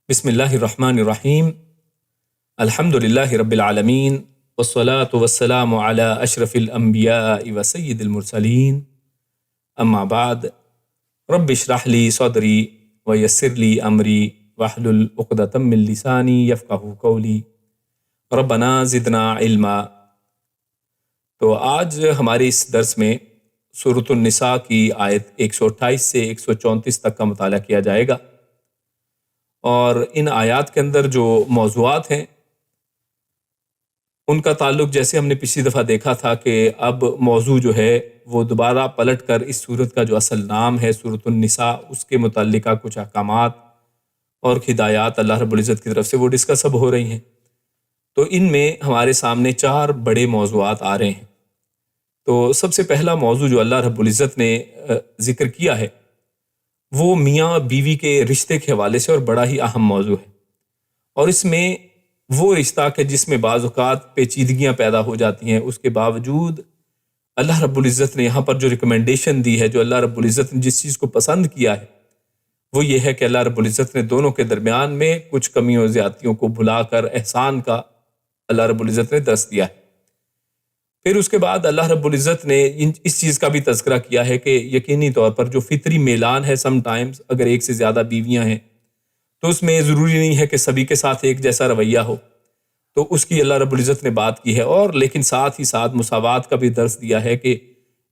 بسم اللہ الرحمن الرحیم الحمد للہ رب العالمین والصلاة والسلام علی اشرف الانبیاء وسید المرسلین اما بعد رب اشرح لی صدری ویسر لی امری واحلل عقدۃ من لسانی یفقہوا قولی ربنا زدنا علما۔ تو آج ہمارے اس درس میں سورۃ النساء کی آیت 128 سے 134 تک کا مطالعہ کیا جائے گا، اور ان آیات کے اندر جو موضوعات ہیں ان کا تعلق، جیسے ہم نے پچھلی دفعہ دیکھا تھا کہ اب موضوع جو ہے وہ دوبارہ پلٹ کر اس سورت کا جو اصل نام ہے سورۃ النساء، اس کے متعلقہ کچھ احکامات اور ہدایات اللہ رب العزت کی طرف سے وہ ڈسکس اب ہو رہی ہیں۔ تو ان میں ہمارے سامنے 4 بڑے موضوعات آ رہے ہیں۔ تو سب سے پہلا موضوع جو اللہ رب العزت نے ذکر کیا ہے وہ میاں بیوی کے رشتے کے حوالے سے، اور بڑا ہی اہم موضوع ہے، اور اس میں وہ رشتہ کہ جس میں بعض اوقات پیچیدگیاں پیدا ہو جاتی ہیں، اس کے باوجود اللہ رب العزت نے یہاں پر جو ریکمنڈیشن دی ہے، جو اللہ رب العزت نے جس چیز کو پسند کیا ہے وہ یہ ہے کہ اللہ رب العزت نے دونوں کے درمیان میں کچھ کمیوں و زیادتیوں کو بھلا کر احسان کا اللہ رب العزت نے درس دیا ہے۔ پھر اس کے بعد اللہ رب العزت نے اس چیز کا بھی تذکرہ کیا ہے کہ یقینی طور پر جو فطری میلان ہے، سم ٹائمز اگر ایک سے زیادہ بیویاں ہیں تو اس میں ضروری نہیں ہے کہ سبھی کے ساتھ ایک جیسا رویہ ہو، تو اس کی اللہ رب العزت نے بات کی ہے، اور لیکن ساتھ ہی ساتھ مساوات کا بھی درس دیا ہے کہ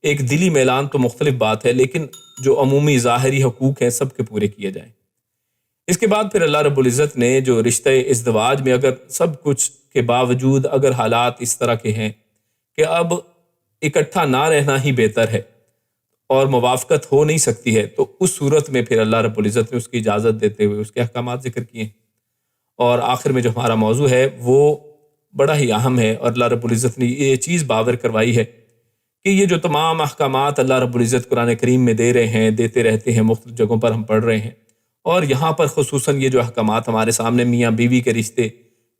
ایک دلی میلان تو مختلف بات ہے، لیکن جو عمومی ظاہری حقوق ہیں سب کے پورے کیے جائیں۔ اس کے بعد پھر اللہ رب العزت نے جو رشتہ ازدواج میں اگر سب کچھ کے باوجود اگر حالات اس طرح کے ہیں کہ اب اکٹھا نہ رہنا ہی بہتر ہے اور موافقت ہو نہیں سکتی ہے، تو اس صورت میں پھر اللہ رب العزت نے اس کی اجازت دیتے ہوئے اس کے احکامات ذکر کیے ہیں۔ اور آخر میں جو ہمارا موضوع ہے وہ بڑا ہی اہم ہے، اور اللہ رب العزت نے یہ چیز باور کروائی ہے کہ یہ جو تمام احکامات اللہ رب العزت قرآن کریم میں دے رہے ہیں، دیتے رہتے ہیں، مختلف جگہوں پر ہم پڑھ رہے ہیں، اور یہاں پر خصوصاً یہ جو احکامات ہمارے سامنے میاں بیوی کے رشتے،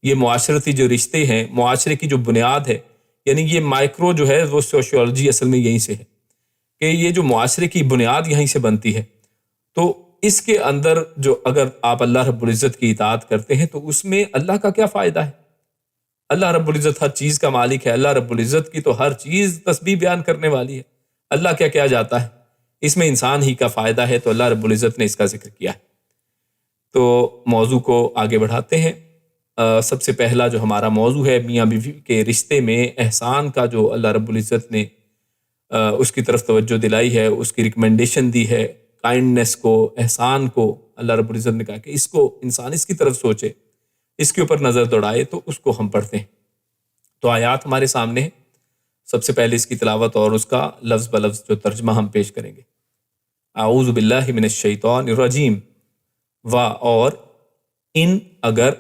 یہ معاشرتی جو رشتے ہیں، معاشرے کی جو بنیاد ہے، یعنی یہ مائکرو جو ہے وہ سوشیولوجی اصل میں یہیں سے ہے کہ یہ جو معاشرے کی بنیاد یہیں سے بنتی ہے، تو اس کے اندر جو اگر آپ اللہ رب العزت کی اطاعت کرتے ہیں تو اس میں اللہ کا کیا فائدہ ہے؟ اللہ رب العزت ہر چیز کا مالک ہے، اللہ رب العزت کی تو ہر چیز تسبیح بیان کرنے والی ہے، اللہ کیا کیا جاتا ہے، اس میں انسان ہی کا فائدہ ہے، تو اللہ رب العزت نے اس کا ذکر کیا ہے۔ تو موضوع کو آگے بڑھاتے ہیں۔ سب سے پہلا جو ہمارا موضوع ہے میاں بیوی کے رشتے میں احسان کا، جو اللہ رب العزت نے اس کی طرف توجہ دلائی ہے، اس کی ریکمنڈیشن دی ہے، کائنڈنس کو، احسان کو اللہ رب العزت نے کہا کہ اس کو انسان اس کی طرف سوچے، اس کے اوپر نظر دوڑائے، تو اس کو ہم پڑھتے ہیں۔ تو آیات ہمارے سامنے ہیں، سب سے پہلے اس کی تلاوت اور اس کا لفظ بلفظ جو ترجمہ ہم پیش کریں گے۔ اعوذ باللہ من الشیطان الرجیم، اور ان اگر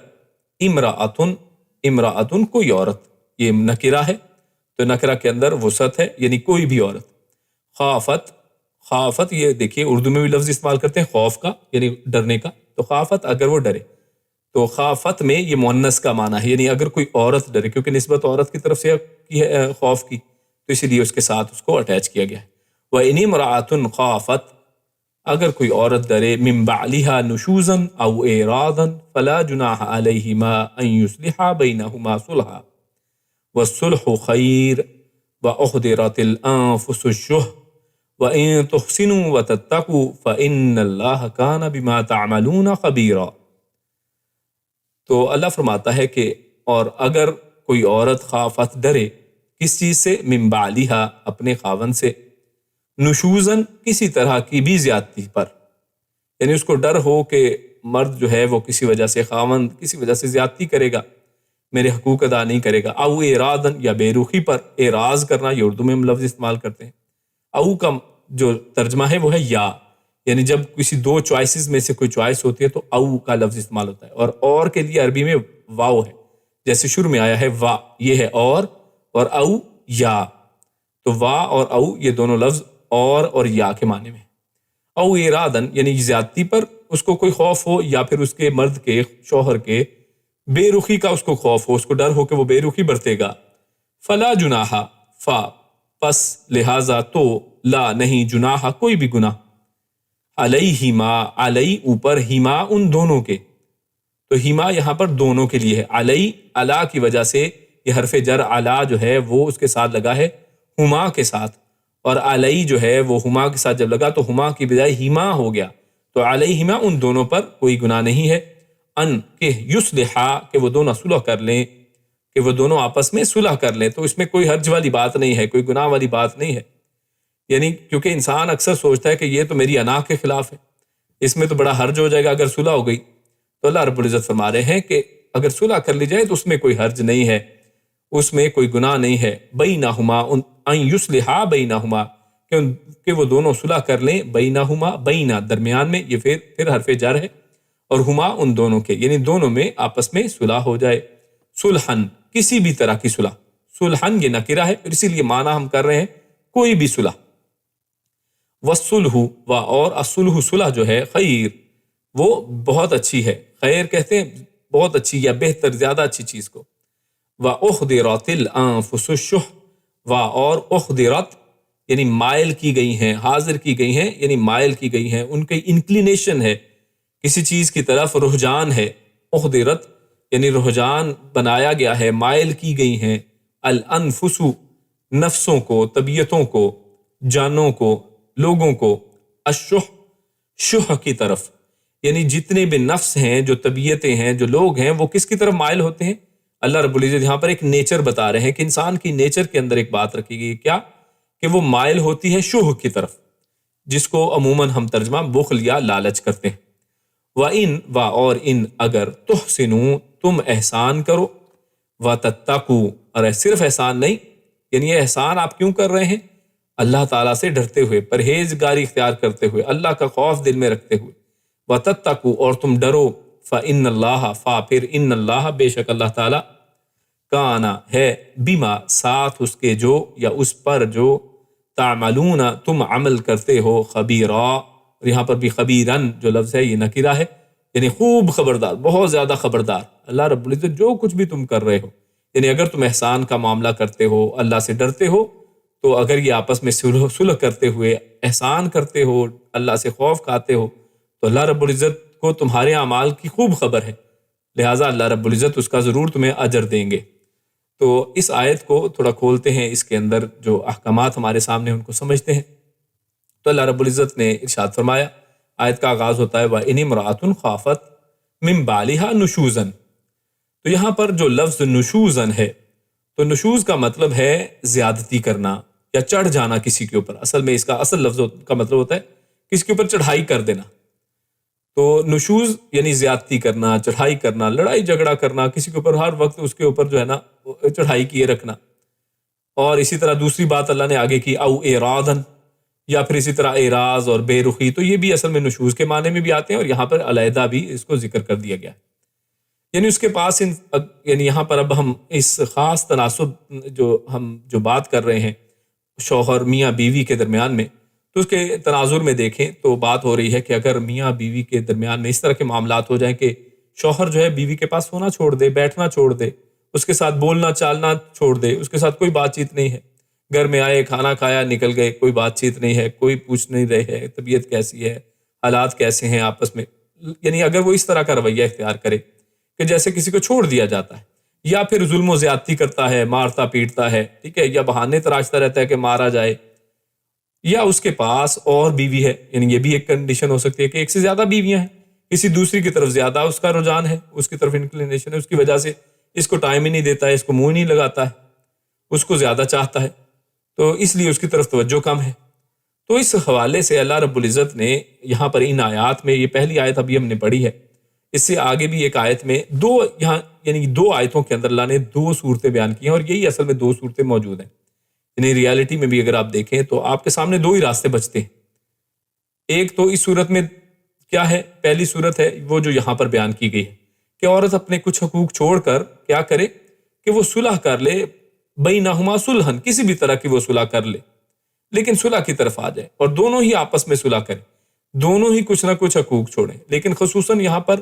امرأتن کوئی عورت، یہ نکرہ ہے تو نکرہ کے اندر وسعت ہے، یعنی کوئی بھی عورت، خافت یہ دیکھیے اردو میں بھی لفظ استعمال کرتے ہیں خوف کا، یعنی ڈرنے کا، تو خافت اگر وہ ڈرے، تو خافت میں یہ مؤنث کا معنی ہے، یعنی اگر کوئی عورت ڈرے، کیونکہ نسبت عورت کی طرف سے کی ہے خوف کی، تو اسی لیے اس کے ساتھ اس کو اٹیچ کیا گیا ہے۔ وَإِنِ امْرَأَةٌ خَافَتْ، اگر کوئی عورت ڈرے، مِن بَعْلِهَا نُشُوزًا أَوْ إِعْرَاضًا فَلَا جُنَاحَ عَلَيْهِمَا أَن يُصْلِحَا بَيْنَهُمَا صُلْحًا وَالصُّلْحُ خَيْرٌ وَأُحْضِرَتِ الْأَنفُسُ الشُّحَّ وَإِن تُحْسِنُوا وَتَتَّقُوا فَإِنَّ اللَّهَ كَانَ بِمَا تَعْمَلُونَ خَبِيرًا۔ تو اللہ فرماتا ہے کہ اور اگر کوئی عورت خافت ڈرے، کس چیز سے؟ من بعلها، اپنے خاوند سے، نشوزن، کسی طرح کی بھی زیادتی پر، یعنی اس کو ڈر ہو کہ مرد جو ہے وہ کسی وجہ سے، خاوند کسی وجہ سے زیادتی کرے گا، میرے حقوق ادا نہیں کرے گا، او اعراضن، یا بے رخی پر، اعراض کرنا یہ اردو میں ہم لفظ استعمال کرتے ہیں۔ او کا جو ترجمہ ہے وہ ہے یا، یعنی جب کسی 2 چوائسز میں سے کوئی چوائس ہوتی ہے تو او کا لفظ استعمال ہوتا ہے، اور کے لیے عربی میں واو ہے، جیسے شروع میں آیا ہے وا، یہ ہے اور او یا، تو وا اور او یہ دونوں لفظ اور یا کے معنی میں۔ او ارادن، یعنی زیادتی پر اس کو کوئی خوف ہو، یا پھر اس کے مرد کے، شوہر کے بے رخی کا اس کو خوف ہو، اس کو ڈر ہو کہ وہ بے رخی برتے گا، فلا جناح، پس لہذا تو، لا نہیں، جناح کوئی بھی گناہ، علیہما، علی اوپر، ہما ان دونوں کے، تو ہما یہاں پر دونوں کے لیے ہے. علی علا کی وجہ سے یہ حرف جر علا جو ہے وہ اس کے ساتھ لگا ہے ہما کے ساتھ، اور علی جو ہے وہ ہما کے ساتھ جب لگا تو ہما کی بجائے ہما ہو گیا. تو علیہما ان دونوں پر کوئی گناہ نہیں ہے. ان کہ یصلحا کہ وہ دونوں صلح کر لیں، کہ وہ دونوں آپس میں صلح کر لیں. تو اس میں کوئی حرج والی بات نہیں ہے، کوئی گناہ والی بات نہیں ہے. یعنی کیونکہ انسان اکثر سوچتا ہے کہ یہ تو میری انا کے خلاف ہے، اس میں تو بڑا حرج ہو جائے گا اگر صلح ہو گئی. تو اللہ رب العزت فرما رہے ہیں کہ اگر صلح کر لی جائے تو اس میں کوئی حرج نہیں ہے، اس میں کوئی گناہ نہیں ہے. بینہما ان یصلحا بینہما کہ وہ دونوں صلح کر لیں. بینہما بینا درمیان میں، یہ پھر حرف جر ہے، اور ہما ان دونوں کے، یعنی دونوں میں آپس میں صلح ہو جائے. صلحن کسی بھی طرح کی صلح، صلحن یہ نکرہ ہے، اسی لیے معنی ہم کر رہے ہیں کوئی بھی صلح. والصلح و اور الصلح صلح جو ہے خیر وہ بہت اچھی ہے. خیر کہتے ہیں بہت اچھی یا بہتر، زیادہ اچھی چیز کو. وَأُحْضِرَتِ الْأَنفُسُ الشُّحَّ و اور احضرت یعنی مائل کی گئی ہیں، حاضر کی گئی ہیں یعنی مائل کی گئی ہیں، ان کی انکلینیشن ہے کسی چیز کی طرف، رجحان ہے. احضرت یعنی رجحان بنایا گیا ہے، مائل کی گئی ہیں. الانفس نفسوں کو، طبیعتوں کو، جانوں کو، لوگوں کو. الشح شح کی طرف، یعنی جتنے بھی نفس ہیں، جو طبیعتیں ہیں، جو لوگ ہیں، وہ کس کی طرف مائل ہوتے ہیں. اللہ رب العزت یہاں پر ایک نیچر بتا رہے ہیں کہ انسان کی نیچر کے اندر ایک بات رکھی گئی، کیا کہ وہ مائل ہوتی ہے شح کی طرف، جس کو عموماً ہم ترجمہ بخل یا لالچ کرتے ہیں. وَإِن و اور ان اگر تحسنوا تم احسان کرو، وَتَتَّقُوا اور صرف احسان نہیں، یعنی یہ احسان آپ کیوں کر رہے ہیں؟ اللہ تعالیٰ سے ڈرتے ہوئے، پرہیزگاری اختیار کرتے ہوئے، اللہ کا خوف دل میں رکھتے ہوئے. وَتَتَّقُوا اور تم ڈرو. فَإِنَّ اللَّهَ پھر ان اللہ بے شک اللہ تعالیٰ کانا ہے بما ساتھ اس کے جو یا اس پر جو تعملون تم عمل کرتے ہو خبیرا. اور یہاں پر بھی خبیرن جو لفظ ہے یہ نکرہ ہے، یعنی خوب خبردار، بہت زیادہ خبردار. اللہ رب العزت جو کچھ بھی تم کر رہے ہو، یعنی اگر تم احسان کا معاملہ کرتے ہو، اللہ سے ڈرتے ہو، تو اگر یہ آپس میں صلح کرتے ہوئے احسان کرتے ہو، اللہ سے خوف کھاتے ہو، تو اللہ رب العزت کو تمہارے اعمال کی خوب خبر ہے، لہٰذا اللہ رب العزت اس کا ضرور تمہیں اجر دیں گے. تو اس آیت کو تھوڑا کھولتے ہیں، اس کے اندر جو احکامات ہمارے سامنے ان کو سمجھتے ہیں. تو اللہ رب العزت نے ارشاد فرمایا، آیت کا آغاز ہوتا ہے وَإِنِ امْرَأَةٌ خَافَتْ مِنْ بَعْلِهَا نُشُوزًا. تو یہاں پر جو لفظ نشوزن ہے، تو نشوز کا مطلب ہے زیادتی کرنا یا چڑھ جانا کسی کے اوپر. اصل میں اس کا اصل لفظ کا مطلب ہوتا ہے کسی کے اوپر چڑھائی کر دینا. تو نشوز یعنی زیادتی کرنا، چڑھائی کرنا، لڑائی جھگڑا کرنا، کسی کے اوپر ہر وقت اس کے اوپر جو ہے نا چڑھائی کیے رکھنا. اور اسی طرح دوسری بات اللہ نے آگے کی او اعراضن، یا پھر اسی طرح اعراض اور بے رخی، تو یہ بھی اصل میں نشوز کے معنی میں بھی آتے ہیں، اور یہاں پر علیحدہ بھی اس کو ذکر کر دیا گیا ہے. یعنی اس کے پاس یعنی یہاں پر اب ہم اس خاص تناسب جو بات کر رہے ہیں شوہر میاں بیوی کے درمیان میں، تو اس کے تناظر میں دیکھیں تو بات ہو رہی ہے کہ اگر میاں بیوی کے درمیان میں اس طرح کے معاملات ہو جائیں کہ شوہر جو ہے بیوی کے پاس سونا چھوڑ دے، بیٹھنا چھوڑ دے، اس کے ساتھ بولنا چالنا چھوڑ دے، اس کے ساتھ کوئی بات چیت نہیں ہے، گھر میں آئے کھانا کھایا نکل گئے، کوئی بات چیت نہیں ہے، کوئی پوچھ نہیں رہے ہے طبیعت کیسی ہے، حالات کیسے ہیں آپس میں. یعنی اگر وہ اس طرح کا رویہ اختیار کرے کہ جیسے کسی کو چھوڑ دیا جاتا ہے، یا پھر ظلم و زیادتی کرتا ہے، مارتا پیٹتا ہے، ٹھیک ہے، یا بہانے تراشتا رہتا ہے کہ مارا جائے، یا اس کے پاس اور بیوی ہے، یعنی یہ بھی ایک کنڈیشن ہو سکتی ہے کہ ایک سے زیادہ بیویاں ہیں، کسی دوسری کی طرف زیادہ اس کا رجحان ہے، اس کی طرف انکلینیشن ہے، اس کی وجہ سے اس کو ٹائم ہی نہیں دیتا ہے، اس کو منہ نہیں لگاتا ہے، اس کو زیادہ چاہتا ہے، تو اس لیے اس کی طرف توجہ کم ہے. تو اس حوالے سے اللہ رب العزت نے یہاں پر ان آیات میں، یہ پہلی آیت ابھی ہم نے پڑھی ہے، اس سے آگے بھی ایک آیت میں یعنی دو آیتوں کے اندر اللہ نے دو صورتیں بیان کی ہیں، اور یہی اصل میں دو صورتیں موجود ہیں. یعنی ریالٹی میں بھی اگر آپ دیکھیں تو آپ کے سامنے دو ہی راستے بچتے ہیں. ایک تو اس صورت میں کیا ہے، پہلی صورت ہے وہ جو یہاں پر بیان کی گئی ہے کہ عورت اپنے کچھ حقوق چھوڑ کر کیا کرے کہ وہ صلح کر لے، بینہما صلحن، کسی بھی طرح کی وہ صلح کر لے، لیکن صلح کی طرف آ جائے اور دونوں ہی آپس میں صلح کریں، دونوں ہی کچھ نہ کچھ حقوق چھوڑیں. لیکن خصوصاً یہاں پر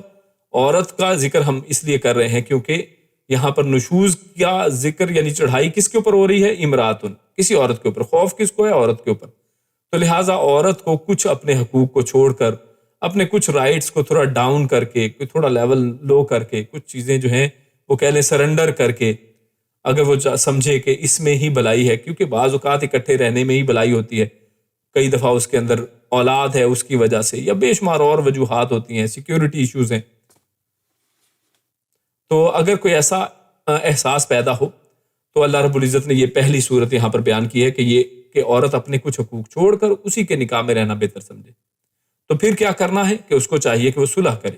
عورت کا ذکر ہم اس لیے کر رہے ہیں کیونکہ یہاں پر نشوز کا ذکر، یعنی چڑھائی کس کے اوپر ہو رہی ہے؟ امراتن، کسی عورت کے اوپر. خوف کس کو ہے؟ عورت کے اوپر. تو لہٰذا عورت کو کچھ اپنے حقوق کو چھوڑ کر اپنے کچھ رائٹس کو تھوڑا ڈاؤن کر کے، تھوڑا لیول لو کر کے، کچھ چیزیں جو ہیں وہ کہہ لیں سرنڈر کر کے، اگر وہ سمجھے کہ اس میں ہی بھلائی ہے، کیونکہ بعض اوقات اکٹھے رہنے میں ہی بھلائی ہوتی ہے، کئی دفعہ اس کے اندر اولاد ہے اس کی وجہ سے، یا بے شمار اور وجوہات ہوتی ہیں، سیکیورٹی ایشوز ہیں، تو اگر کوئی ایسا احساس پیدا ہو تو اللہ رب العزت نے یہ پہلی صورت یہاں پر بیان کی ہے کہ عورت اپنے کچھ حقوق چھوڑ کر اسی کے نکاح میں رہنا بہتر سمجھے۔ تو پھر کیا کرنا ہے کہ اس کو چاہیے کہ وہ صلح کرے،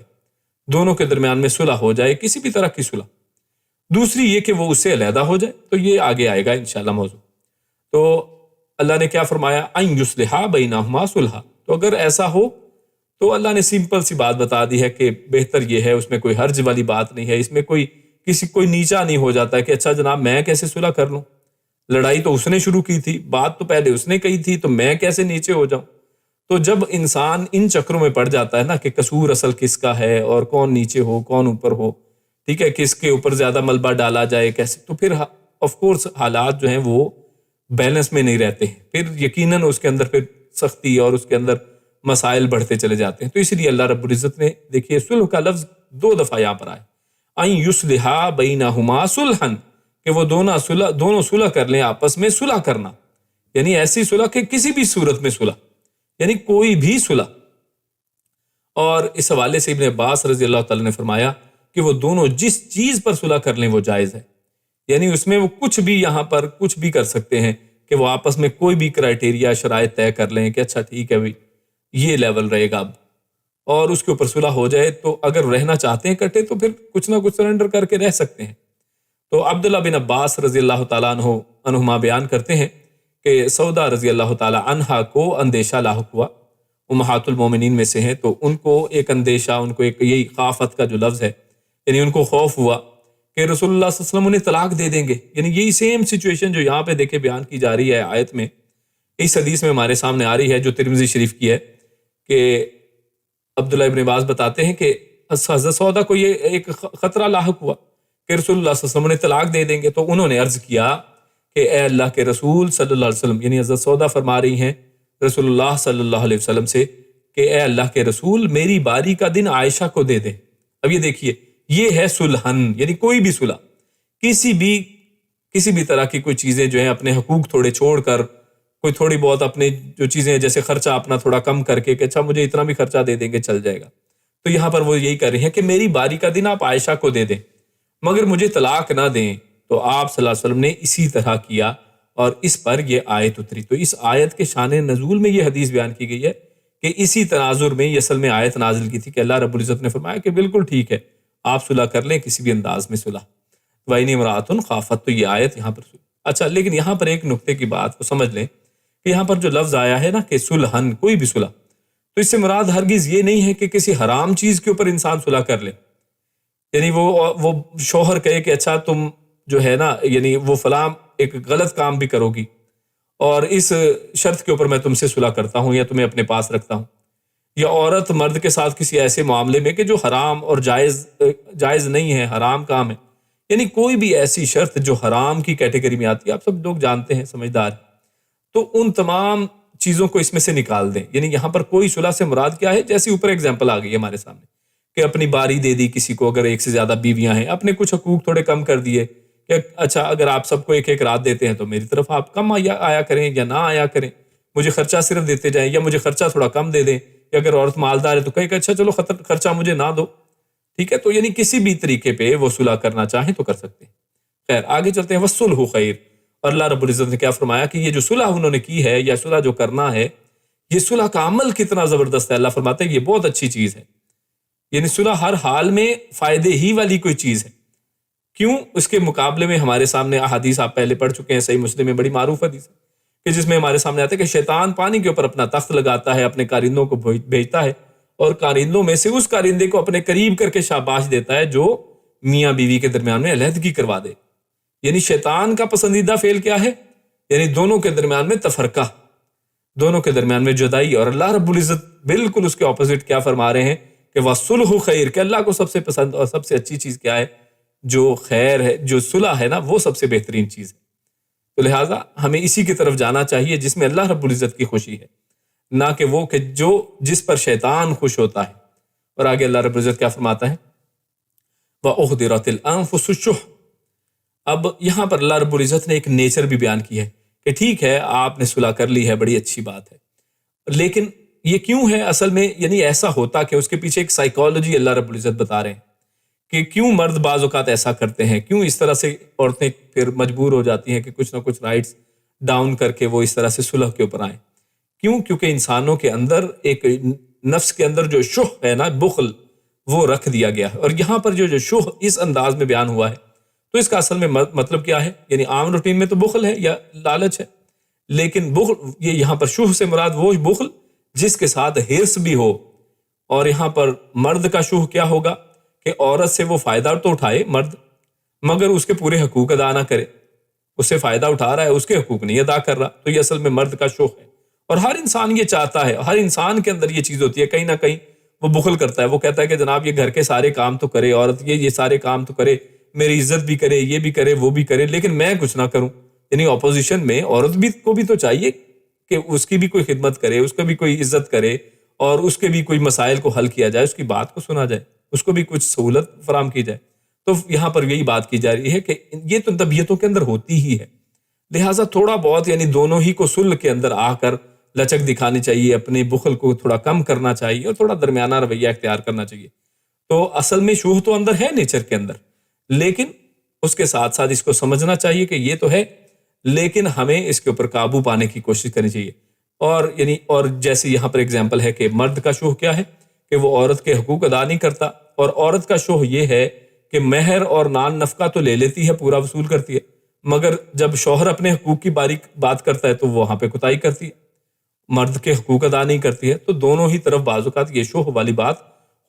دونوں کے درمیان میں صلح ہو جائے، کسی بھی طرح کی صلح۔ دوسری یہ کہ وہ اس سے علیحدہ ہو جائے، تو یہ آگے آئے گا انشاءاللہ موضوع۔ تو اللہ نے کیا فرمایا؟ ان یصلحا بینہما صلحا، تو اگر ایسا ہو تو اللہ نے سمپل سی بات بتا دی ہے کہ بہتر یہ ہے، اس میں کوئی حرج والی بات نہیں ہے، اس میں کوئی نیچا نہیں ہو جاتا ہے کہ اچھا جناب میں کیسے صلح کر لوں، لڑائی تو اس نے شروع کی تھی، بات تو پہلے اس نے کہی تھی، تو میں کیسے نیچے ہو جاؤں۔ تو جب انسان ان چکروں میں پڑ جاتا ہے نا کہ قصور اصل کس کا ہے اور کون نیچے ہو کون اوپر ہو، ٹھیک ہے، کس کے اوپر زیادہ ملبہ ڈالا جائے کیسے، تو پھر آف کورس حالات جو ہیں وہ بیلنس میں نہیں رہتے ہیں، پھر یقیناً اس کے اندر پھر سختی اور اس کے اندر مسائل بڑھتے چلے جاتے ہیں۔ تو اسی لیے اللہ رب العزت نے دیکھیے صلح کا لفظ 2 دفعہ یہاں پر آیا، ان یصلحا بینہما صلحا، کہ وہ دونوں صلح کر لیں، آپس میں صلح کرنا، یعنی ایسی صلح کہ کسی بھی صورت میں صلح، یعنی کوئی بھی صلح۔ اور اس حوالے سے ابن عباس رضی اللہ تعالیٰ نے فرمایا کہ وہ دونوں جس چیز پر صلح کر لیں وہ جائز ہے، یعنی اس میں وہ کچھ بھی یہاں پر کچھ بھی کر سکتے ہیں کہ وہ آپس میں کوئی بھی کرائٹیریا شرائط طے کر لیں کہ اچھا ٹھیک ہے بھائی یہ لیول رہے گا اب، اور اس کے اوپر صلح ہو جائے، تو اگر رہنا چاہتے ہیں کٹے تو پھر کچھ نہ کچھ سرنڈر کر کے رہ سکتے ہیں۔ تو عبداللہ بن عباس رضی اللہ تعالیٰ عنہما بیان کرتے ہیں کہ سودا رضی اللہ تعالیٰ عنہا کو اندیشہ لاحق ہوا، امہات المومنین میں سے ہیں، تو ان کو ایک اندیشہ، ان کو ایک یہی خافت کا جو لفظ ہے، یعنی ان کو خوف ہوا کہ رسول اللہ صلی اللہ علیہ وسلم انہیں طلاق دے دیں گے، یعنی یہی سیم سچویشن جو یہاں پہ دیکھے بیان کی جا رہی ہے آیت میں، اس حدیث میں ہمارے سامنے آ رہی ہے جو ترمذی شریف کی ہے، کہ عبداللہ ابن عباس بتاتے ہیں کہ حضرت سودا کو یہ ایک خطرہ لاحق ہوا کہ رسول اللہ صلی اللہ علیہ وسلم انہیں طلاق دے دیں گے، تو انہوں نے عرض کیا کہ اے اللہ کے رسول صلی اللہ علیہ وسلم، یعنی حضرت سودا فرما رہی ہیں رسول اللہ صلی اللہ علیہ وسلم سے کہ اے اللہ کے رسول میری باری کا دن عائشہ کو دے دیں۔ اب یہ دیکھیے یہ ہے صلحن، یعنی کوئی بھی صلح، کسی بھی طرح کی کوئی چیزیں جو ہیں اپنے حقوق تھوڑے چھوڑ کر، کوئی تھوڑی بہت اپنے جو چیزیں ہیں جیسے خرچہ اپنا تھوڑا کم کر کے کہ اچھا مجھے اتنا بھی خرچہ دے دیں گے چل جائے گا، تو یہاں پر وہ یہی کر رہے ہیں کہ میری باری کا دن آپ عائشہ کو دے دیں مگر مجھے طلاق نہ دیں، تو آپ صلی اللہ علیہ وسلم نے اسی طرح کیا اور اس پر یہ آیت اتری۔ تو اس آیت کے شان نزول میں یہ حدیث بیان کی گئی ہے کہ اسی تناظر میں یہ اصل میں آیت نازل کی تھی کہ اللہ رب العزت نے فرمایا کہ بالکل ٹھیک ہے آپ صلح کر لیں کسی بھی انداز میں صلح، وَإِنِ امْرَأَةٌ خَافَتْ، تو یہ آیت یہاں پر اچھا، لیکن یہاں پر ایک نقطے کی بات کو سمجھ لیں کہ یہاں پر جو لفظ آیا ہے نا کہ صلحن، کوئی بھی صلح، تو اس سے مراد ہرگز یہ نہیں ہے کہ کسی حرام چیز کے اوپر انسان صلح کر لے، یعنی وہ شوہر کہے کہ اچھا تم جو ہے نا یعنی وہ فلاں ایک غلط کام بھی کرو گی اور اس شرط کے اوپر میں تم سے صلح کرتا ہوں یا تمہیں اپنے پاس رکھتا ہوں، یا عورت مرد کے ساتھ کسی ایسے معاملے میں کہ جو حرام اور جائز نہیں ہے، حرام کام ہے، یعنی کوئی بھی ایسی شرط جو حرام کی کیٹیگری میں آتی ہے، آپ سب لوگ جانتے ہیں سمجھدار، تو ان تمام چیزوں کو اس میں سے نکال دیں۔ یعنی یہاں پر کوئی صلح سے مراد کیا ہے، جیسے اوپر ایگزامپل آ گئی ہمارے سامنے کہ اپنی باری دے دی کسی کو، اگر ایک سے زیادہ بیویاں ہیں، اپنے کچھ حقوق تھوڑے کم کر دیے کہ اچھا اگر آپ سب کو ایک ایک رات دیتے ہیں تو میری طرف آپ کم آیا کریں یا نہ آیا کریں، مجھے خرچہ صرف دیتے جائیں یا مجھے خرچہ تھوڑا کم دے دیں، یا اگر عورت مالدار ہے تو کہے کہ اچھا چلو خرچہ مجھے نہ دو، ٹھیک ہے، تو یعنی کسی بھی طریقے پہ وہ صلح کرنا چاہیں تو کر سکتے ہیں۔ خیر آگے چلتے ہیں، والصلح خیر، اور اللہ رب العزت نے کیا فرمایا کہ یہ جو صلح انہوں نے کی ہے یا صلح جو کرنا ہے، یہ صلح کا عمل کتنا زبردست ہے، اللہ فرماتے ہیں یہ بہت اچھی چیز ہے، یعنی صلح ہر حال میں فائدے ہی والی کوئی چیز ہے۔ کیوں؟ اس کے مقابلے میں ہمارے سامنے احادیث آپ پہلے پڑھ چکے ہیں، صحیح مسلم میں بڑی معروف حدیث ہے کہ جس میں ہمارے سامنے آتا ہے کہ شیطان پانی کے اوپر اپنا تخت لگاتا ہے، اپنے کارندوں کو بھیجتا ہے اور کارندوں میں سے اس کارندے کو اپنے قریب کر کے شاباش دیتا ہے جو میاں بیوی کے درمیان میں علیحدگی کروا دے۔ یعنی شیطان کا پسندیدہ فعل کیا ہے؟ یعنی دونوں کے درمیان میں تفرقہ، دونوں کے درمیان میں جدائی، اور اللہ رب العزت بالکل اس کے اپوزٹ کیا فرما رہے ہیں کہ وَالصُّلْحُ خَيْرٌ، کہ اللہ کو سب سے پسند اور سب سے اچھی چیز کیا ہے؟ جو خیر ہے، جو صلح ہے نا، وہ سب سے بہترین چیز ہے۔ تو لہٰذا ہمیں اسی کی طرف جانا چاہیے جس میں اللہ رب العزت کی خوشی ہے۔ نہ کہ وہ کہ جس پر شیطان خوش ہوتا ہے۔ اور آگے اللہ رب العزت کیا فرماتا ہے؟ وَأُحْضِرَتِ الْأَنفُسُ الشُّحَّ۔ اب یہاں پر اللہ رب العزت نے ایک نیچر بھی بیان کی ہے کہ ٹھیک ہے آپ نے صلح کر لی ہے، بڑی اچھی بات ہے، لیکن یہ کیوں ہے اصل میں؟ یعنی ایسا ہوتا کہ اس کے پیچھے ایک سائیکالوجی اللہ رب العزت بتا رہے ہیں کہ کیوں مرد بعض اوقات ایسا کرتے ہیں، کیوں اس طرح سے عورتیں پھر مجبور ہو جاتی ہیں کہ کچھ نہ کچھ رائٹس ڈاؤن کر کے وہ اس طرح سے صلح کے اوپر آئیں۔ کیوں؟ کیونکہ انسانوں کے اندر ایک نفس کے اندر جو شح ہے نا، بخل، وہ رکھ دیا گیا ہے۔ اور یہاں پر جو شح اس انداز میں بیان ہوا ہے تو اس کا اصل میں مطلب کیا ہے؟ یعنی عام روٹین میں تو بخل ہے یا لالچ ہے، لیکن بخل، یہ یہاں پر شح سے مراد وہ بخل جس کے ساتھ ہرس بھی ہو۔ اور یہاں پر مرد کا شح کیا ہوگا کہ عورت سے وہ فائدہ تو اٹھائے مرد، مگر اس کے پورے حقوق ادا نہ کرے، اس سے فائدہ اٹھا رہا ہے، اس کے حقوق نہیں ادا کر رہا، تو یہ اصل میں مرد کا شح ہے۔ اور ہر انسان یہ چاہتا ہے، ہر انسان کے اندر یہ چیز ہوتی ہے، کہیں نہ کہیں وہ بخل کرتا ہے، وہ کہتا ہے کہ جناب یہ گھر کے سارے کام تو کرے عورت، یہ سارے کام تو کرے، میری عزت بھی کرے، یہ بھی کرے، وہ بھی کرے، لیکن میں کچھ نہ کروں۔ یعنی اپوزیشن میں عورت بھی کو بھی تو چاہیے کہ اس کی بھی کوئی خدمت کرے، اس کا بھی کوئی عزت کرے، اور اس کے بھی کوئی مسائل کو حل کیا جائے، اس کی بات کو سنا جائے، اس کو بھی کچھ سہولت فراہم کی جائے۔ تو یہاں پر یہی بات کی جا رہی ہے کہ یہ تو طبیعتوں کے اندر ہوتی ہی ہے، لہٰذا تھوڑا بہت یعنی دونوں ہی کو صلح کے اندر آ کر لچک دکھانی چاہیے، اپنے بخل کو تھوڑا کم کرنا چاہیے اور تھوڑا درمیانہ رویہ اختیار کرنا چاہیے۔ تو اصل میں شوہ تو اندر ہے نیچر کے اندر، لیکن اس کے ساتھ ساتھ اس کو سمجھنا چاہیے کہ یہ تو ہے، لیکن ہمیں اس کے اوپر قابو پانے کی کوشش کرنی چاہیے۔ اور جیسے یہاں پر اگزامپل ہے کہ مرد کا شوہ کیا ہے کہ وہ عورت کے حقوق ادا نہیں کرتا، اور عورت کا شوہ یہ ہے کہ مہر اور نان نفقہ تو لے لیتی ہے، پورا وصول کرتی ہے، مگر جب شوہر اپنے حقوق کی باریک بات کرتا ہے تو وہ وہاں پہ کوتاہی کرتی ہے، مرد کے حقوق ادا نہیں کرتی ہے۔ تو دونوں ہی طرف بعض اوقات یہ شوہ والی بات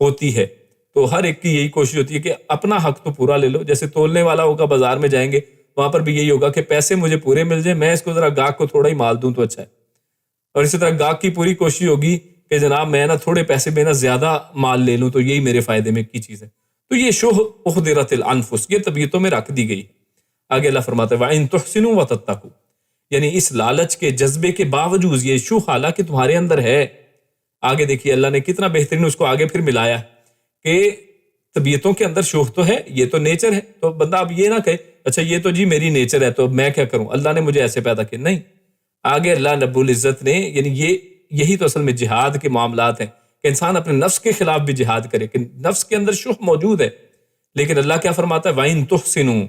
ہوتی ہے۔ تو ہر ایک کی یہی کوشش ہوتی ہے کہ اپنا حق تو پورا لے لو، جیسے تولنے والا ہوگا، بازار میں جائیں گے، وہاں پر بھی یہی ہوگا کہ پیسے مجھے پورے مل جائیں، میں اس کو ذرا گاہک کو تھوڑا ہی مال دوں تو اچھا ہے۔ اور اسی طرح گاہک کی پوری کوشش ہوگی کہ جناب میں نا تھوڑے پیسے میں نا زیادہ مال لے لوں تو یہی میرے فائدے میں کی چیز ہے۔ تو یہ شوہ احضرت الانفس، یہ طبیعتوں میں رکھ دی گئی۔ آگے اللہ فرماتا ہے وَإِن تُحْسِنُوا وَتَتَّقُوا، یعنی اس لالچ کے جذبے کے باوجود یہ شوہ حالانکہ تمہارے اندر ہے۔ آگے دیکھیے اللہ نے کتنا بہترین اس کو آگے پھر ملایا کہ طبیعتوں کے اندر شوہ تو ہے، یہ تو نیچر ہے، تو بندہ اب یہ نہ کہے اچھا یہ تو جی میری نیچر ہے تو میں کیا کروں، اللہ نے مجھے ایسے پیدا کیا، نہیں۔ آگے اللہ رب العزت نے یعنی یہی تو اصل میں جہاد کے معاملات ہیں کہ انسان اپنے نفس کے خلاف بھی جہاد کرے، کہ نفس کے اندر شوہ موجود ہے، لیکن اللہ کیا فرماتا ہے وَإِن تُحْسِنُوا،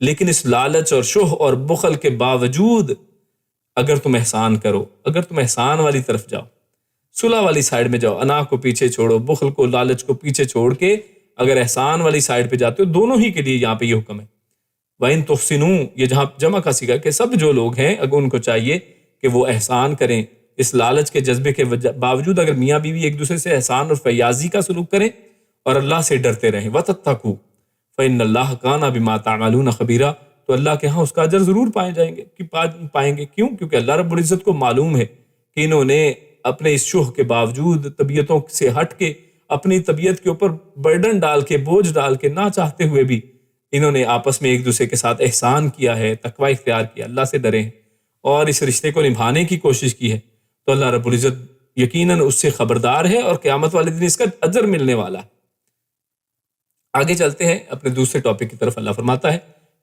لیکن اس لالچ اور شوہ اور بخل کے باوجود اگر تم احسان کرو، اگر تم احسان والی طرف جاؤ، صلح والی سائڈ میں جاؤ، انا کو پیچھے چھوڑو، بخل کو، لالچ کو پیچھے چھوڑ کے اگر احسان والی سائڈ پہ جاتے ہو، دونوں ہی کے لیے یہاں پہ یہ حکم ہے۔ وَإِن تُحْسِنُوا، یہ جہاں جمع کا صیغہ کہ سب جو لوگ ہیں اگر ان کو چاہیے کہ وہ احسان کریں، اس لالچ کے جذبے کے باوجود اگر میاں بیوی ایک دوسرے سے احسان اور فیاضی کا سلوک کریں اور اللہ سے ڈرتے رہیں، وَتَتَّقُوا فَإِنَّ اللَّهَ كَانَ بِمَا تَعْمَلُونَ خَبِيرًا، تو اللہ کے ہاں اس کا اجر ضرور پائیں گے۔ کیوں؟ کیونکہ اللہ رب العزت کو معلوم ہے کہ انہوں نے اپنے اس شوہ کے باوجود طبیعتوں سے ہٹ کے اپنی طبیعت کے اوپر برڈن ڈال کے، بوجھ ڈال کے، نہ چاہتے ہوئے بھی انہوں نے آپس میں ایک دوسرے کے ساتھ احسان کیا ہے، تقوی اختیار کیا، اللہ سے ڈرے ہیں اور اس رشتے کو نبھانے کی کوشش کی ہے، تو اللہ رب العزت یقیناً اس سے خبردار ہے اور قیامت والے دن اس کا اجر ملنے والا ہے۔ آگے چلتے ہیں اپنے دوسرے ٹاپک کی طرف۔ اللہ فرماتا ہے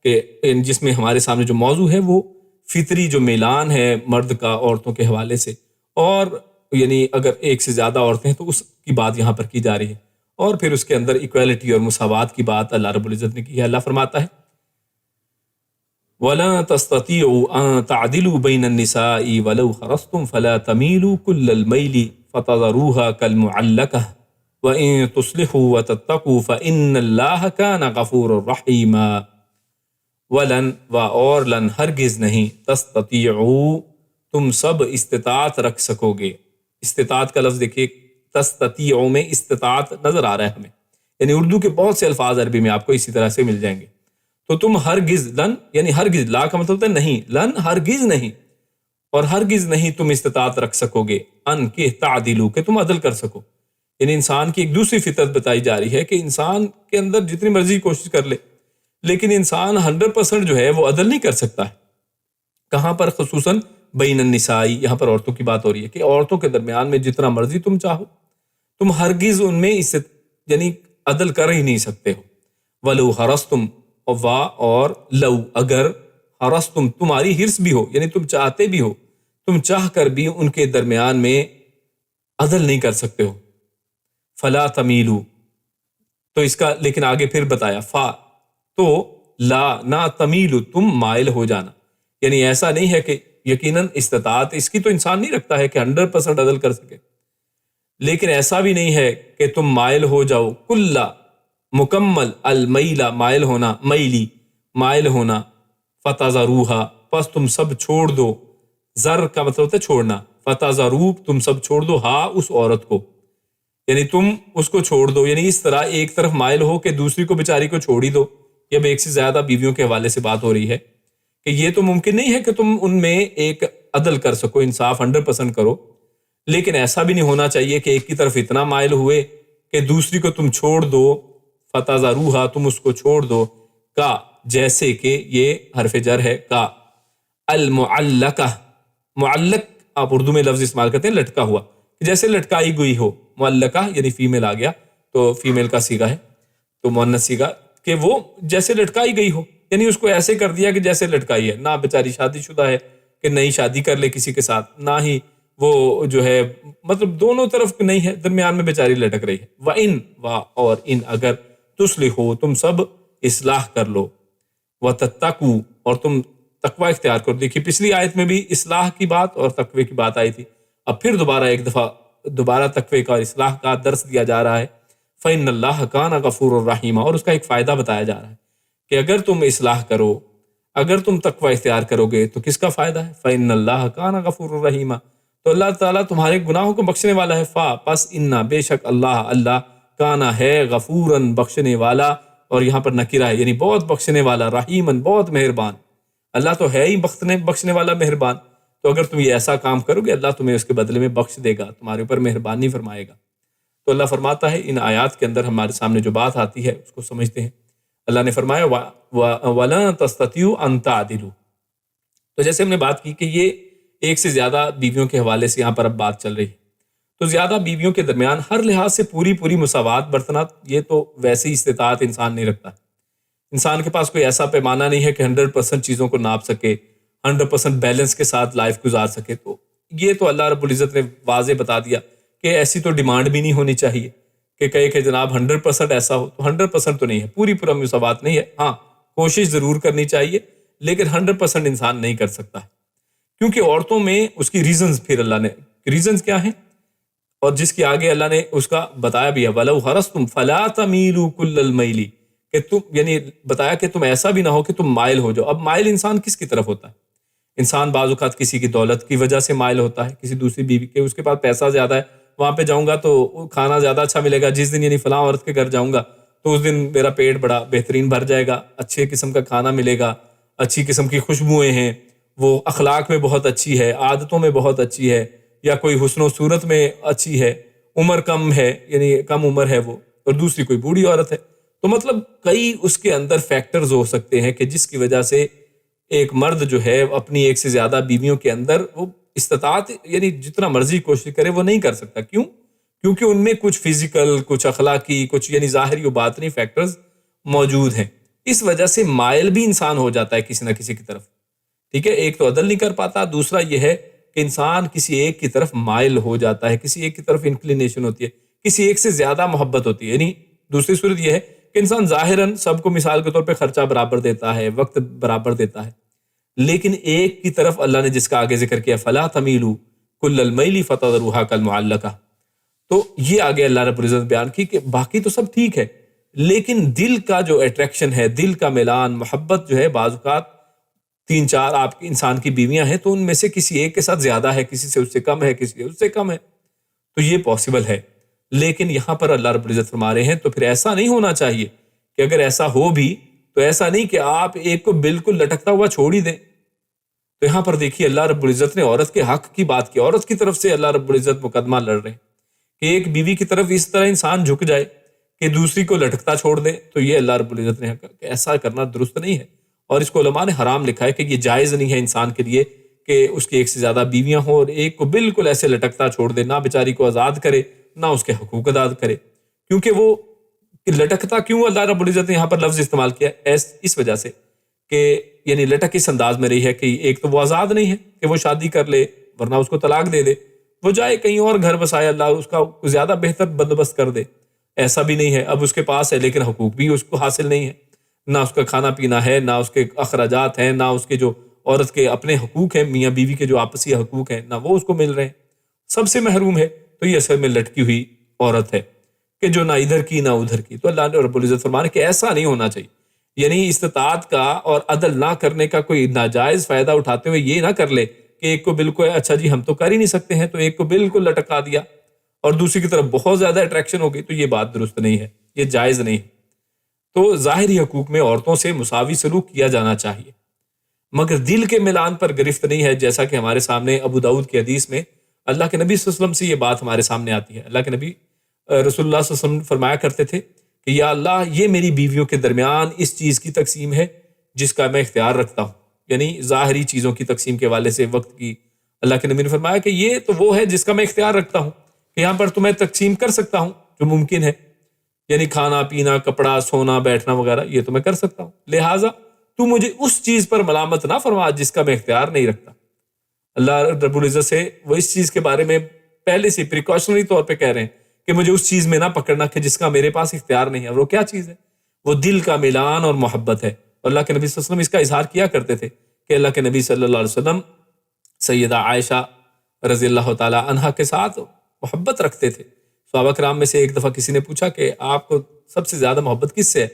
کہ جس میں ہمارے سامنے جو موضوع ہے وہ فطری جو میلان ہے مرد کا عورتوں کے حوالے سے، اور یعنی اگر ایک سے زیادہ عورتیں ہیں تو اس کی بات یہاں پر کی جا رہی ہے، اور پھر اس کے اندر ایکویلٹی اور مساوات کی بات اللہ رب العزت نے کی ہے۔ اللہ فرماتا ہے وَلَا تَسْتَطِيعُوا أَن تَعْدِلُوا بَيْنَ النِّسَاءِ وَلَوْ حَرَصْتُمْ فَلَا تَمِيلُوا كُلَّ الْمَيْلِ فَتَذَرُوهَا كَالْمُعَلَّقَةِ وَإِن تُصْلِحُوا وَتَتَّقُوا فَإِنَّ اللَّهَ كَانَ غَفُورًا رَحِيمًا۔ وَلَن اور لن ہرگز نہیں، تستطیعوا تم سب استطاعت رکھ سکو گے۔ استطاعت کا لفظ دیکھیے، تستطیعوا میں استطاعت نظر آ رہا ہے ہمیں، یعنی اردو کے بہت سے الفاظ عربی میں آپ کو اسی طرح سے مل جائیں گے۔ تو تم ہرگز، لن یعنی ہرگز، لا کا مطلب ہوتا ہے نہیں، لن ہرگز نہیں، اور ہرگز نہیں تم استطاعت رکھ سکو گے، ان کہ تعدلوا کہ تم عدل کر سکو۔ یعنی انسان کی ایک دوسری فطرت بتائی جا رہی ہے کہ انسان کے اندر جتنی مرضی کوشش کر لے لیکن انسان 100% جو ہے وہ عدل نہیں کر سکتا ہے۔ کہاں پر؟ خصوصاً بین النسائی، یہاں پر عورتوں کی بات ہو رہی ہے کہ عورتوں کے درمیان میں جتنا مرضی تم چاہو، تم ہرگز ان میں اس سے یعنی عدل کر ہی نہیں سکتے ہو. ولو حرستم، اور لو اگر، حرستم تمہاری ہرس بھی ہو، یعنی تم چاہتے بھی ہو، تم چاہ کر بھی ان کے درمیان میں عدل نہیں کر سکتے ہو. فلا تمیلو، تو اس کا لیکن آگے پھر بتایا فا، تو لا نہ تمیلو تم مائل ہو جانا، یعنی ایسا نہیں ہے کہ یقیناً استطاعت اس کی تو انسان نہیں رکھتا ہے کہ 100% عدل کر سکے، لیکن ایسا بھی نہیں ہے کہ تم مائل ہو جاؤ کل مکمل المیلا، مائل ہونا، میلی مائل ہونا، فتذروہا پس تم سب چھوڑ دو، زر کا مطلب ہوتا ہے چھوڑنا، فتذرو تم سب چھوڑ دو ہا اس عورت کو، یعنی تم اس کو چھوڑ دو، یعنی اس طرح ایک طرف مائل ہو کہ دوسری کو بیچاری کو چھوڑ ہی دو. یہ اب ایک سے زیادہ بیویوں کے حوالے سے بات ہو رہی ہے کہ یہ تو ممکن نہیں ہے کہ تم ان میں ایک عدل کر سکو، انصاف 100% کرو، لیکن ایسا بھی نہیں ہونا چاہیے کہ ایک کی طرف اتنا مائل ہوئے کہ دوسری کو تم چھوڑ دو، فتذروہا تم اس کو چھوڑ دو، کا جیسے کہ یہ حرف جر ہے کا، المعلقہ، معلق آپ اردو میں لفظ استعمال کرتے ہیں لٹکا ہوا، جیسے لٹکائی گئی ہو، معلقہ یعنی فیمیل آ گیا تو فیمیل کا صیغہ ہے تو مؤنث صیغہ، کہ وہ جیسے لٹکائی گئی ہو، یعنی اس کو ایسے کر دیا کہ جیسے لٹکائی ہے، نہ بیچاری شادی شدہ ہے کہ نئی شادی کر لے کسی کے ساتھ، نہ ہی وہ جو ہے مطلب دونوں طرف نہیں ہے، درمیان میں بیچاری لٹک رہی ہے. وَإِن اور ان اگر تُصْلِحُوا تم سب اصلاح کر لو، وَتَتَّقُوا اور تم تقوی اختیار کرو. دیکھیے پچھلی آیت میں بھی اصلاح کی بات اور تقوی کی بات آئی تھی، اب پھر ایک دفعہ دوبارہ تقوی کا اور اصلاح کا درس دیا جا رہا ہے. فَإِنَّ اللَّهَ كَانَ غَفُورًا رَحِيمًا، اور اس کا ایک فائدہ بتایا جا رہا ہے کہ اگر تم اصلاح کرو، اگر تم تقوی اختیار کرو گے تو کس کا فائدہ ہے؟ فَإِنَّ اللَّهَ كَانَ غَفُورًا رَحِيمًا، تو اللہ تعالیٰ تمہارے گناہوں کو بخشنے والا ہے. پس انا بے شک اللہ کانا ہے غفوراً بخشنے والا، اور یہاں پر نکرہ ہے یعنی بہت بخشنے والا، رحیماً بہت مہربان. اللہ تو ہے ہی بخشنے والا مہربان، تو اگر تم یہ ایسا کام کرو گے اللہ تمہیں اس کے بدلے میں بخش دے گا، تمہارے اوپر مہربانی فرمائے گا. تو اللہ فرماتا ہے ان آیات کے اندر ہمارے سامنے جو بات آتی ہے اس کو سمجھتے ہیں. اللہ نے فرمایا وَلَن تَسْتَطِيعُوا أَن تَعْدِلُوا، تو جیسے ہم نے بات کی کہ یہ ایک سے زیادہ بیویوں کے حوالے سے یہاں پر اب بات چل رہی ہے، تو زیادہ بیویوں کے درمیان ہر لحاظ سے پوری مساوات برتنا، یہ تو ویسے ہی استطاعت انسان نہیں رکھتا. انسان کے پاس کوئی ایسا پیمانہ نہیں ہے کہ 100% چیزوں کو ناپ سکے، 100% بیلنس کے ساتھ لائف گزار سکے. تو یہ تو اللہ رب العزت نے واضح بتا دیا کہ ایسی تو ڈیمانڈ بھی نہیں ہونی چاہیے کہ کہے کہ جناب 100% ایسا ہو، تو 100% تو نہیں ہے، پوری مساوات نہیں ہے. ہاں کوشش ضرور کرنی چاہیے، لیکن 100% انسان نہیں کر سکتا ہے، کیونکہ عورتوں میں اس کی ریزنز، پھر اللہ نے ریزنز کیا ہیں اور جس کی آگے اللہ نے اس کا بتایا بھی ہے، وَلَوْ حَرَصْتُمْ فَلَا تَمِيلُوا كُلَّ الْمَيْلِ، کہ تم یعنی بتایا کہ تم ایسا بھی نہ ہو کہ تم مائل ہو جاؤ. اب مائل انسان کس کی طرف ہوتا ہے؟ انسان بعض اوقات کسی کی دولت کی وجہ سے مائل ہوتا ہے، کسی دوسری بیوی کے، اس کے پاس پیسہ زیادہ ہے، وہاں پہ جاؤں گا تو کھانا زیادہ اچھا ملے گا، جس دن یعنی فلاں عورت کے گھر جاؤں گا تو اس دن میرا پیٹ بڑا بہترین بھر جائے گا، اچھے قسم کا کھانا ملے گا، اچھی قسم کی خوشبوئیں ہیں، وہ اخلاق میں بہت اچھی ہے، عادتوں میں بہت اچھی ہے، یا کوئی حسن و صورت میں اچھی ہے، عمر کم ہے یعنی کم عمر ہے وہ، اور دوسری کوئی بوڑھی عورت ہے. تو مطلب کئی اس کے اندر فیکٹرز ہو سکتے ہیں کہ جس کی وجہ سے ایک مرد جو ہے اپنی ایک سے زیادہ بیویوں کے اندر وہ استطاعت یعنی جتنا مرضی کوشش کرے وہ نہیں کر سکتا. کیوں؟ کیونکہ ان میں کچھ فزیکل، کچھ اخلاقی، کچھ یعنی ظاہری و باطنی فیکٹرز موجود ہیں. اس وجہ سے مائل بھی انسان ہو جاتا ہے کسی نہ کسی کی طرف. ٹھیک ہے، ایک تو عدل نہیں کر پاتا، دوسرا یہ ہے کہ انسان کسی ایک کی طرف مائل ہو جاتا ہے، کسی ایک کی طرف انکلینیشن ہوتی ہے، کسی ایک سے زیادہ محبت ہوتی ہے. یعنی دوسری صورت یہ ہے کہ انسان ظاہراً سب کو مثال کے طور پہ خرچہ برابر دیتا ہے، وقت برابر دیتا ہے، لیکن ایک کی طرف اللہ نے جس کا آگے ذکر کیا فَلَا تَمِيلُوا كُلَّ الْمَيْلِ فَتَذَرُوهَا كَالْمُعَلَّقَةِ، تو یہ آگے اللہ رب العزت بیان کی کہ باقی تو سب ٹھیک ہے، لیکن دل کا جو اٹریکشن ہے، دل کا میلان، محبت جو ہے، بعض اوقات 3-4 آپ کی انسان کی بیویاں ہیں تو ان میں سے کسی ایک کے ساتھ زیادہ ہے، کسی سے اس سے کم ہے، کسی سے اس سے کم ہے، تو یہ پاسبل ہے. لیکن یہاں پر اللہ رب العزت فرما رہے ہیں تو پھر ایسا نہیں ہونا چاہیے کہ اگر ایسا ہو بھی تو ایسا نہیں کہ آپ ایک کو بالکل لٹکتا ہوا چھوڑ ہی دیں. تو یہاں پر دیکھیے اللہ رب العزت نے عورت کے حق کی بات کی، عورت کی طرف سے اللہ رب العزت مقدمہ لڑ رہے ہیں کہ ایک بیوی کی طرف اس طرح انسان جھک جائے کہ دوسری کو لٹکتا چھوڑ دے، تو یہ اللہ رب العزت نے ایسا کرنا درست نہیں ہے. اور اس کو علماء نے حرام لکھا ہے کہ یہ جائز نہیں ہے انسان کے لیے کہ اس کی ایک سے زیادہ بیویاں ہوں اور ایک کو بالکل ایسے لٹکتا چھوڑ دے، نہ بیچاری کو آزاد کرے نہ اس کے حقوق ادا کرے. کیونکہ وہ لٹکتا کیوں اللہ رب العزت نے یہاں پر لفظ استعمال کیا اس وجہ سے کہ یعنی لٹک اس انداز میں رہی ہے کہ ایک تو وہ آزاد نہیں ہے کہ وہ شادی کر لے ورنہ اس کو طلاق دے دے، وہ جائے کہیں اور گھر بسائے، اللہ اس کا زیادہ بہتر بندوبست کر دے. ایسا بھی نہیں ہے، اب اس کے پاس ہے لیکن حقوق بھی اس کو حاصل نہیں ہے، نہ اس کا کھانا پینا ہے، نہ اس کے اخراجات ہیں، نہ اس کے جو عورت کے اپنے حقوق ہیں، میاں بیوی کے جو آپسی حقوق ہیں نہ وہ اس کو مل رہے ہیں، سب سے محروم ہے. تو یہ اصل میں لٹکی ہوئی عورت ہے کہ جو نہ ادھر کی نہ ادھر کی. تو اللہ نے رب العزت فرمانے کہ ایسا نہیں ہونا چاہیے، یعنی استطاعت کا اور عدل نہ کرنے کا کوئی ناجائز فائدہ اٹھاتے ہوئے یہ نہ کر لے کہ ایک کو بالکل اچھا جی ہم تو کر ہی نہیں سکتے ہیں تو ایک کو بالکل لٹکا دیا اور دوسری کی طرف بہت زیادہ اٹریکشن ہو گئی. تو یہ بات درست نہیں ہے، یہ جائز نہیں ہے. تو ظاہری حقوق میں عورتوں سے مساوی سلوک کیا جانا چاہیے، مگر دل کے ملان پر گرفت نہیں ہے، جیسا کہ ہمارے سامنے ابو داؤد کی حدیث میں اللہ کے نبی صلی اللہ علیہ وسلم سے یہ بات ہمارے سامنے آتی ہے. اللہ کے نبی رسول اللہ صلی اللہ علیہ وسلم فرمایا کرتے تھے کہ یا اللہ یہ میری بیویوں کے درمیان اس چیز کی تقسیم ہے جس کا میں اختیار رکھتا ہوں، یعنی ظاہری چیزوں کی تقسیم کے حوالے سے وقت کی. اللہ کے نبی نے فرمایا کہ یہ تو وہ ہے جس کا میں اختیار رکھتا ہوں کہ یہاں پر تمہیں تقسیم کر سکتا ہوں جو ممکن ہے، یعنی کھانا پینا کپڑا سونا بیٹھنا وغیرہ یہ تو میں کر سکتا ہوں، لہٰذا تو مجھے اس چیز پر ملامت نہ فرما جس کا میں اختیار نہیں رکھتا. اللہ رب العزت سے وہ اس چیز کے بارے میں پہلے سے پریکاشنری طور پہ کہہ رہے ہیں کہ مجھے اس چیز میں نہ پکڑنا کہ جس کا میرے پاس اختیار نہیں ہے. اور وہ کیا چیز ہے؟ وہ دل کا ملان اور محبت ہے. اور اللہ کے نبی صلی اللہ علیہ وسلم اس کا اظہار کیا کرتے تھے کہ اللہ کے نبی صلی اللہ علیہ وسلم سیدہ عائشہ رضی اللہ تعالی عنہا کے ساتھ محبت رکھتے تھے. صحابہ کرام میں سے ایک دفعہ کسی نے پوچھا کہ آپ کو سب سے زیادہ محبت کس سے ہے؟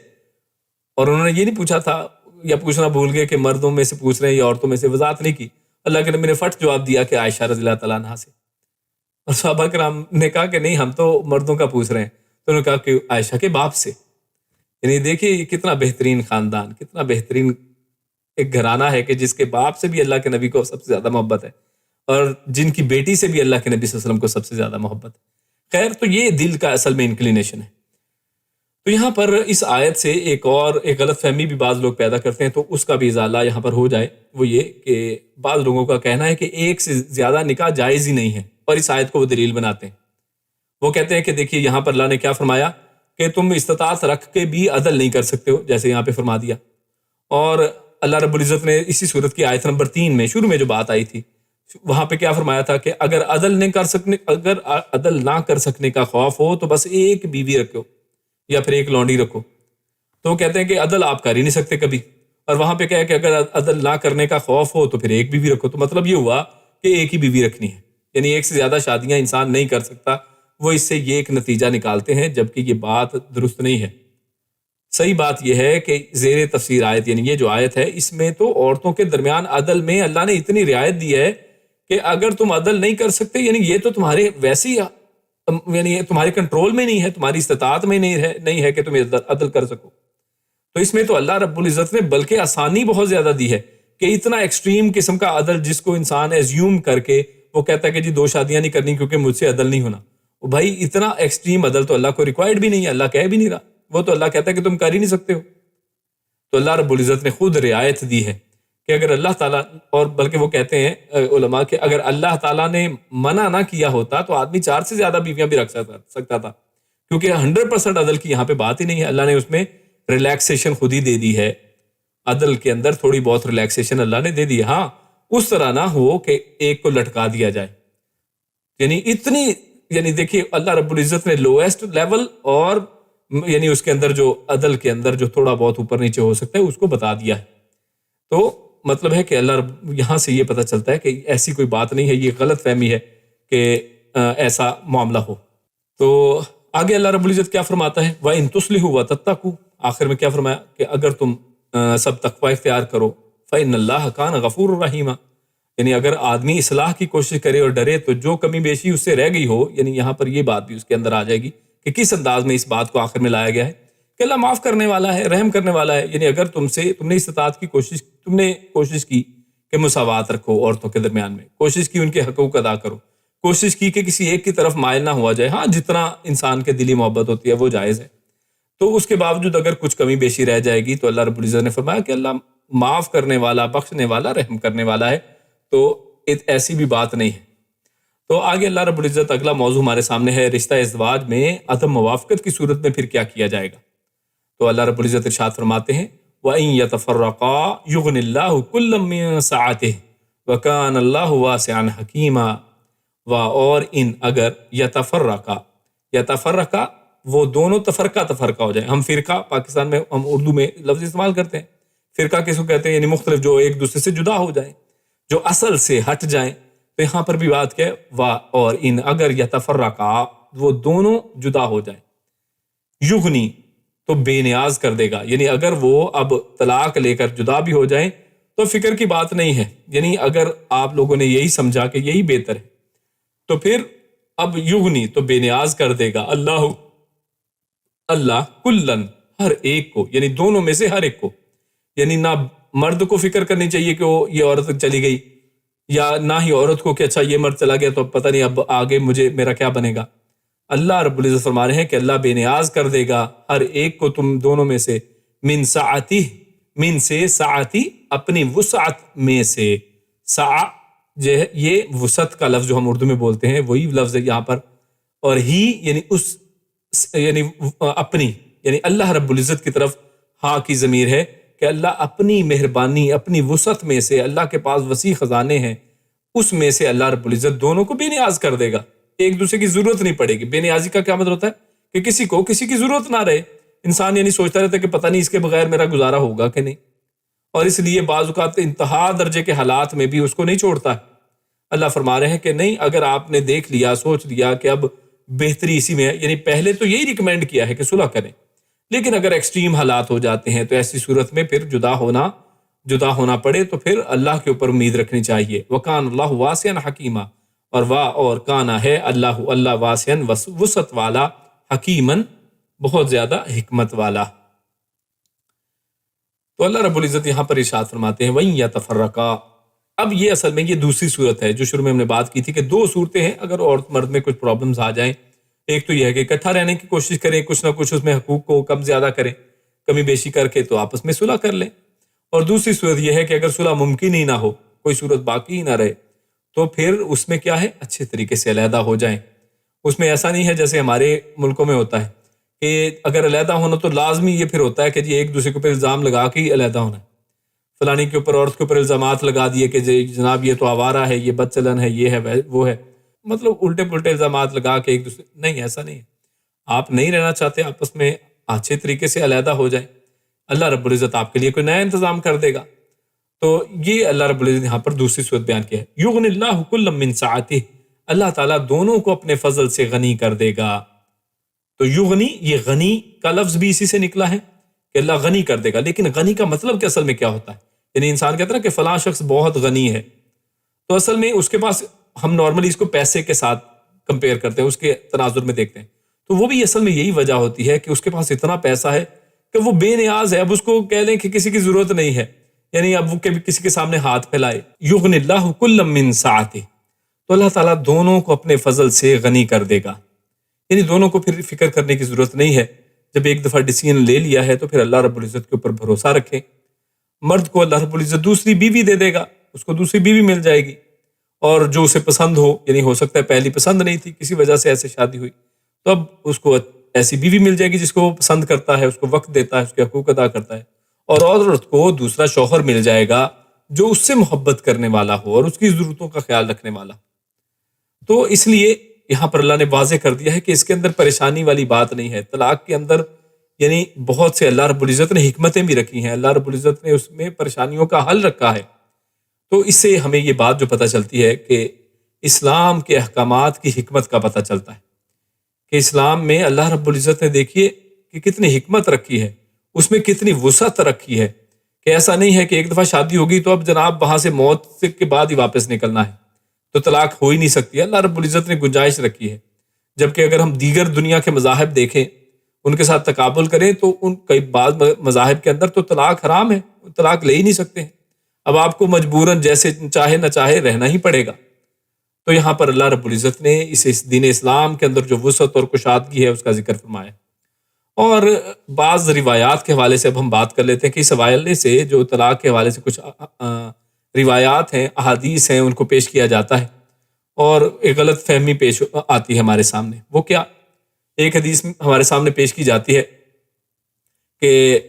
اور انہوں نے یہ نہیں پوچھا تھا یا پوچھنا بھول گئے کہ مردوں میں سے پوچھ رہے ہیں یا عورتوں میں سے، وضاحت نہیں کی. اللہ کے نبی نے فٹ جواب دیا کہ عائشہ رضی اللہ تعالیٰ عنہا سے. اور صحابہ کرام نے کہا کہ نہیں ہم تو مردوں کا پوچھ رہے ہیں. تو انہوں نے کہا کہ عائشہ کے باپ سے. یعنی دیکھیے یہ کتنا بہترین خاندان، کتنا بہترین ایک گھرانہ ہے کہ جس کے باپ سے بھی اللہ کے نبی کو سب سے زیادہ محبت ہے اور جن کی بیٹی سے بھی اللہ کے نبی صلی اللہ علیہ وسلم کو سب سے زیادہ محبت ہے. خیر تو یہ دل کا اصل میں انکلینیشن ہے. تو یہاں پر اس آیت سے ایک غلط فہمی بھی بعض لوگ پیدا کرتے ہیں، تو اس کا بھی ازالہ یہاں پر ہو جائے. وہ یہ کہ بعض لوگوں کا کہنا ہے کہ ایک سے زیادہ نکاح جائز ہی نہیں ہے اور اس آیت کو وہ دلیل بناتے ہیں. وہ کہتے ہیں کہ دیکھیے یہاں پر اللہ نے کیا فرمایا کہ تم استطاعت رکھ کے بھی عدل نہیں کر سکتے ہو، جیسے یہاں پہ فرما دیا. اور اللہ رب العزت نے اسی صورت کی آیت نمبر 3 میں شروع میں جو بات آئی تھی وہاں پہ کیا فرمایا تھا کہ اگر عدل نہ کر سکنے کا خوف ہو تو بس ایک بیوی رکھو یا پھر ایک لونڈی رکھو. تو وہ کہتے ہیں کہ عدل آپ کر ہی نہیں سکتے کبھی، اور وہاں پہ کیا ہے کہ اگر عدل نہ کرنے کا خوف ہو تو پھر ایک بیوی رکھو. تو مطلب یہ ہوا کہ ایک ہی بیوی رکھنی ہے، یعنی ایک سے زیادہ شادیاں انسان نہیں کر سکتا. وہ اس سے یہ ایک نتیجہ نکالتے ہیں جبکہ یہ بات درست نہیں ہے. صحیح بات یہ ہے کہ زیر تفسیر آیت یعنی یہ جو آیت ہے اس میں تو عورتوں کے درمیان عدل میں اللہ نے اتنی رعایت دی ہے کہ اگر تم عدل نہیں کر سکتے یعنی یہ تو تمہارے ویسے ہی یعنی تمہارے کنٹرول میں نہیں ہے، تمہاری استطاعت میں نہیں ہے کہ تم عدل کر سکو. تو اس میں تو اللہ رب العزت نے بلکہ آسانی بہت زیادہ دی ہے کہ اتنا ایکسٹریم قسم کا عدل جس کو انسان ایزیوم کر کے وہ کہتا ہے کہ جی 2 شادیاں نہیں کرنی کیونکہ مجھ سے عدل نہیں ہونا. بھائی اتنا ایکسٹریم عدل تو اللہ کو ریکوائرڈ بھی نہیں ہے، اللہ کہہ بھی نہیں رہا، وہ تو اللہ کہتا ہے کہ تم کر ہی نہیں سکتے ہو. تو اللہ رب العزت نے خود رعایت دی ہے کہ اگر اللہ تعالیٰ، اور بلکہ وہ کہتے ہیں علماء کہ اگر اللہ تعالیٰ نے منع نہ کیا ہوتا تو آدمی 4 سے زیادہ بیویاں بھی رکھ سکتا تھا، کیونکہ 100% عدل کی یہاں پہ بات ہی نہیں ہے. اللہ نے اس میں ریلیکسیشن خود ہی دے دی ہے، عدل کے اندر تھوڑی بہت ریلیکسیشن اللہ نے دے دی. ہاں اس طرح نہ ہو کہ ایک کو لٹکا دیا جائے، یعنی دیکھیے اللہ رب العزت نے لویسٹ لیول اور یعنی اس کے اندر جو عدل کے اندر جو تھوڑا بہت اوپر نیچے ہو سکتا ہے اس کو بتا دیا ہے. تو مطلب ہے کہ اللہ رب یہاں سے یہ پتہ چلتا ہے کہ ایسی کوئی بات نہیں ہے، یہ غلط فہمی ہے کہ ایسا معاملہ ہو. تو آگے اللہ رب العزت کیا فرماتا ہے وَإِن تُصْلِحُوا وَتَتَّقُوا، آخر میں کیا فرمایا کہ اگر تم سب تقوی اختیار کرو فَإِنَّ اللَّهَ كَانَ غَفُورًا رَحِيمًا، یعنی اگر آدمی اصلاح کی کوشش کرے اور ڈرے تو جو کمی بیشی اس سے رہ گئی ہو، یعنی یہاں پر یہ بات بھی اس کے اندر آ جائے گی کہ کس انداز میں اس بات کو آخر میں لایا گیا ہے کہ اللہ معاف کرنے والا ہے، رحم کرنے والا ہے. یعنی اگر تم نے استطاعت کی کوشش کی کہ مساوات رکھو عورتوں کے درمیان میں، کوشش کی ان کے حقوق ادا کرو، کوشش کی کہ کسی ایک کی طرف مائل نہ ہوا جائے، ہاں جتنا انسان کے دلی محبت ہوتی ہے وہ جائز ہے، تو اس کے باوجود اگر کچھ کمی بیشی رہ جائے گی تو اللہ رب العزت نے فرمایا کہ اللہ معاف کرنے والا، بخشنے والا، رحم کرنے والا ہے. تو ایسی بھی بات نہیں ہے۔ تو آگے اللہ رب العزت اگلا موضوع ہمارے سامنے ہے، رشتہ ازدواج میں عدم موافقت کی صورت میں پھر کیا کیا جائے گا۔ تو اللہ رب العزت ارشاد فرماتے ہیں وَإِن يَتَفَرَّقَا يُغْنِ اللَّهُ كُلًّا مِّن سَعَتِهِ وَكَانَ اللَّهُ وَاسِعًا حَكِيمًا۔ اور ان اگر یتفرقا وہ دونوں تفرقہ ہو جائیں۔ ہم فرقہ پاکستان میں ہم اردو میں لفظ استعمال کرتے ہیں، فرقہ کس کو کہتے ہیں؟ یعنی مختلف جو ایک دوسرے سے جدا ہو جائیں، جو اصل سے ہٹ جائیں۔ تو یہاں پر بھی بات کیا ہے، اور ان اگر یتفرقا وہ دونوں جدا ہو جائیں، یغنی تو بے نیاز کر دے گا، یعنی اگر وہ اب طلاق لے کر جدا بھی ہو جائیں تو فکر کی بات نہیں ہے، یعنی اگر آپ لوگوں نے یہی سمجھا کہ یہی بہتر ہے تو پھر اب یغنی تو بے نیاز کر دے گا اللہ کلن ہر ایک کو، یعنی دونوں میں سے ہر ایک کو، یعنی نہ مرد کو فکر کرنی چاہیے کہ وہ یہ عورت چلی گئی، یا نہ ہی عورت کو کہ اچھا یہ مرد چلا گیا تو اب پتہ نہیں اب آگے میرا کیا بنے گا۔ اللہ رب العزت فرما رہے ہیں کہ اللہ بے نیاز کر دے گا ہر ایک کو تم دونوں میں سے، من سعتی، من سے سعتی اپنی وسعت میں سے، سع یہ وسعت کا لفظ جو ہم اردو میں بولتے ہیں وہی لفظ ہے یہاں پر، اور ہی یعنی اس یعنی اپنی، یعنی اللہ رب العزت کی طرف ہاں کی ضمیر ہے کہ اللہ اپنی مہربانی اپنی وسعت میں سے، اللہ کے پاس وسیع خزانے ہیں، اس میں سے اللہ رب العزت دونوں کو بے نیاز کر دے گا، ایک دوسرے کی ضرورت نہیں پڑے گی۔ بے نیازی کا کیا مطلب ہوتا ہے کہ کسی کو کسی کی ضرورت نہ رہے، انسان یعنی سوچتا رہتا ہے کہ پتہ نہیں اس کے بغیر میرا گزارا ہوگا کہ نہیں، اور اس لیے بعض اوقات انتہا درجے کے حالات میں بھی اس کو نہیں چھوڑتا ہے۔ اللہ فرما رہے ہیں کہ نہیں، اگر آپ نے دیکھ لیا سوچ لیا کہ اب بہتری اسی میں ہے، یعنی پہلے تو یہی ریکمینڈ کیا ہے کہ صلح کریں، لیکن اگر ایکسٹریم حالات ہو جاتے ہیں تو ایسی صورت میں پھر جدا ہونا پڑے تو پھر اللہ کے اوپر امید رکھنی چاہیے۔ وَكَانَ اللَّهُ وَاسِعًا حَكِيمًا، اور کانا ہے اللہ واسعاً وسعت والا، حکیماً بہت زیادہ حکمت والا۔ تو اللہ رب العزت یہاں پر ارشاد فرماتے ہیں وَإِن يَتَفَرَّقَا۔ اب یہ اصل میں یہ دوسری صورت ہے جو شروع میں ہم نے بات کی تھی کہ دو صورتیں ہیں اگر عورت مرد میں کچھ پرابلمز آ جائیں۔ ایک تو یہ ہے کہ اکٹھا رہنے کی کوشش کریں، کچھ نہ کچھ اس میں حقوق کو کم زیادہ کریں، کمی بیشی کر کے تو آپس میں صلح کر لیں، اور دوسری صورت یہ ہے کہ اگر صلح ممکن ہی نہ ہو، کوئی صورت باقی ہی نہ رہے، تو پھر اس میں کیا ہے، اچھے طریقے سے علیحدہ ہو جائیں۔ اس میں ایسا نہیں ہے جیسے ہمارے ملکوں میں ہوتا ہے کہ اگر علیحدہ ہونا تو لازمی یہ پھر ہوتا ہے کہ جی ایک دوسرے کے اوپر الزام لگا کے ہی علیحدہ ہونا ہے، فلانی کے اوپر عورت کے اوپر الزامات لگا دیے کہ جناب یہ تو آوارہ ہے، یہ بد چلن ہے، یہ ہے وہ ہے، مطلب الٹے پلٹے الزامات لگا کے ایک دوسرے، نہیں ایسا نہیں ہے۔ آپ نہیں رہنا چاہتے آپس میں، اچھے طریقے سے علیحدہ ہو جائیں، اللہ رب العزت آپ کے لیے کوئی نیا انتظام کر دے گا۔ تو یہ اللہ رب العزت یہاں پر دوسری صورت بیان کیا ہے، یغنی اللہ کلا من سعتہ، اللہ تعالیٰ دونوں کو اپنے فضل سے غنی کر دے گا۔ تو یغنی، یہ غنی کا لفظ بھی اسی سے نکلا ہے کہ اللہ غنی کر دے گا، لیکن غنی کا مطلب کہ اصل میں کیا ہوتا ہے؟ یعنی انسان کہتا ہے نا کہ فلاں شخص بہت غنی ہے، تو اصل میں اس کے پاس، ہم نارملی اس کو پیسے کے ساتھ کمپیئر کرتے ہیں، اس کے تناظر میں دیکھتے ہیں، تو وہ بھی اصل میں یہی وجہ ہوتی ہے کہ اس کے پاس اتنا پیسہ ہے کہ وہ بے نیاز ہے، اب اس کو کہہ لیں کہ کسی کی ضرورت نہیں ہے، یعنی اب وہ کسی کے سامنے ہاتھ پھیلائے۔ یغنی اللہ کلا من سعتہ، تو اللہ تعالیٰ دونوں کو اپنے فضل سے غنی کر دے گا، یعنی دونوں کو پھر فکر کرنے کی ضرورت نہیں ہے۔ جب ایک دفعہ ڈیسیژن لے لیا ہے تو پھر اللہ رب العزت کے اوپر بھروسہ رکھیں۔ مرد کو اللہ رب العزت دوسری بیوی دے دے گا، اس کو دوسری بیوی مل جائے گی، اور جو اسے پسند ہو، یعنی ہو سکتا ہے پہلی پسند نہیں تھی، کسی وجہ سے ایسے شادی ہوئی، تو اب اس کو ایسی بیوی مل جائے گی جس کو وہ پسند کرتا ہے، اس کو وقت دیتا ہے، اس کے حقوق ادا کرتا ہے، اور عورت کو دوسرا شوہر مل جائے گا جو اس سے محبت کرنے والا ہو اور اس کی ضرورتوں کا خیال رکھنے والا ہو۔ تو اس لیے یہاں پر اللہ نے واضح کر دیا ہے کہ اس کے اندر پریشانی والی بات نہیں ہے۔ طلاق کے اندر یعنی بہت سے اللہ رب العزت نے حکمتیں بھی رکھی ہیں، اللہ رب العزت نے اس میں پریشانیوں کا حل رکھا ہے۔ تو اس سے ہمیں یہ بات جو پتہ چلتی ہے کہ اسلام کے احکامات کی حکمت کا پتہ چلتا ہے کہ اسلام میں اللہ رب العزت نے دیکھیے کہ کتنی حکمت رکھی ہے، اس میں کتنی وسعت رکھی ہے، کہ ایسا نہیں ہے کہ ایک دفعہ شادی ہوگی تو اب جناب وہاں سے موت کے بعد ہی واپس نکلنا ہے تو طلاق ہو ہی نہیں سکتی۔ اللہ رب العزت نے گنجائش رکھی ہے، جبکہ اگر ہم دیگر دنیا کے مذاہب دیکھیں، ان کے ساتھ تقابل کریں تو ان کئی بعض مذاہب کے اندر تو طلاق حرام ہے، طلاق لے ہی نہیں سکتے ہیں، اب آپ کو مجبوراً جیسے چاہے نہ چاہے رہنا ہی پڑے گا۔ تو یہاں پر اللہ رب العزت نے اس دین اسلام کے اندر جو وسعت اور کشادگی ہے اس کا ذکر فرمایا۔ اور بعض روایات کے حوالے سے اب ہم بات کر لیتے ہیں کہ اس حوالے سے جو طلاق کے حوالے سے کچھ روایات ہیں، احادیث ہیں، ان کو پیش کیا جاتا ہے اور ایک غلط فہمی پیش آتی ہے ہمارے سامنے۔ وہ کیا؟ ایک حدیث ہمارے سامنے پیش کی جاتی ہے کہ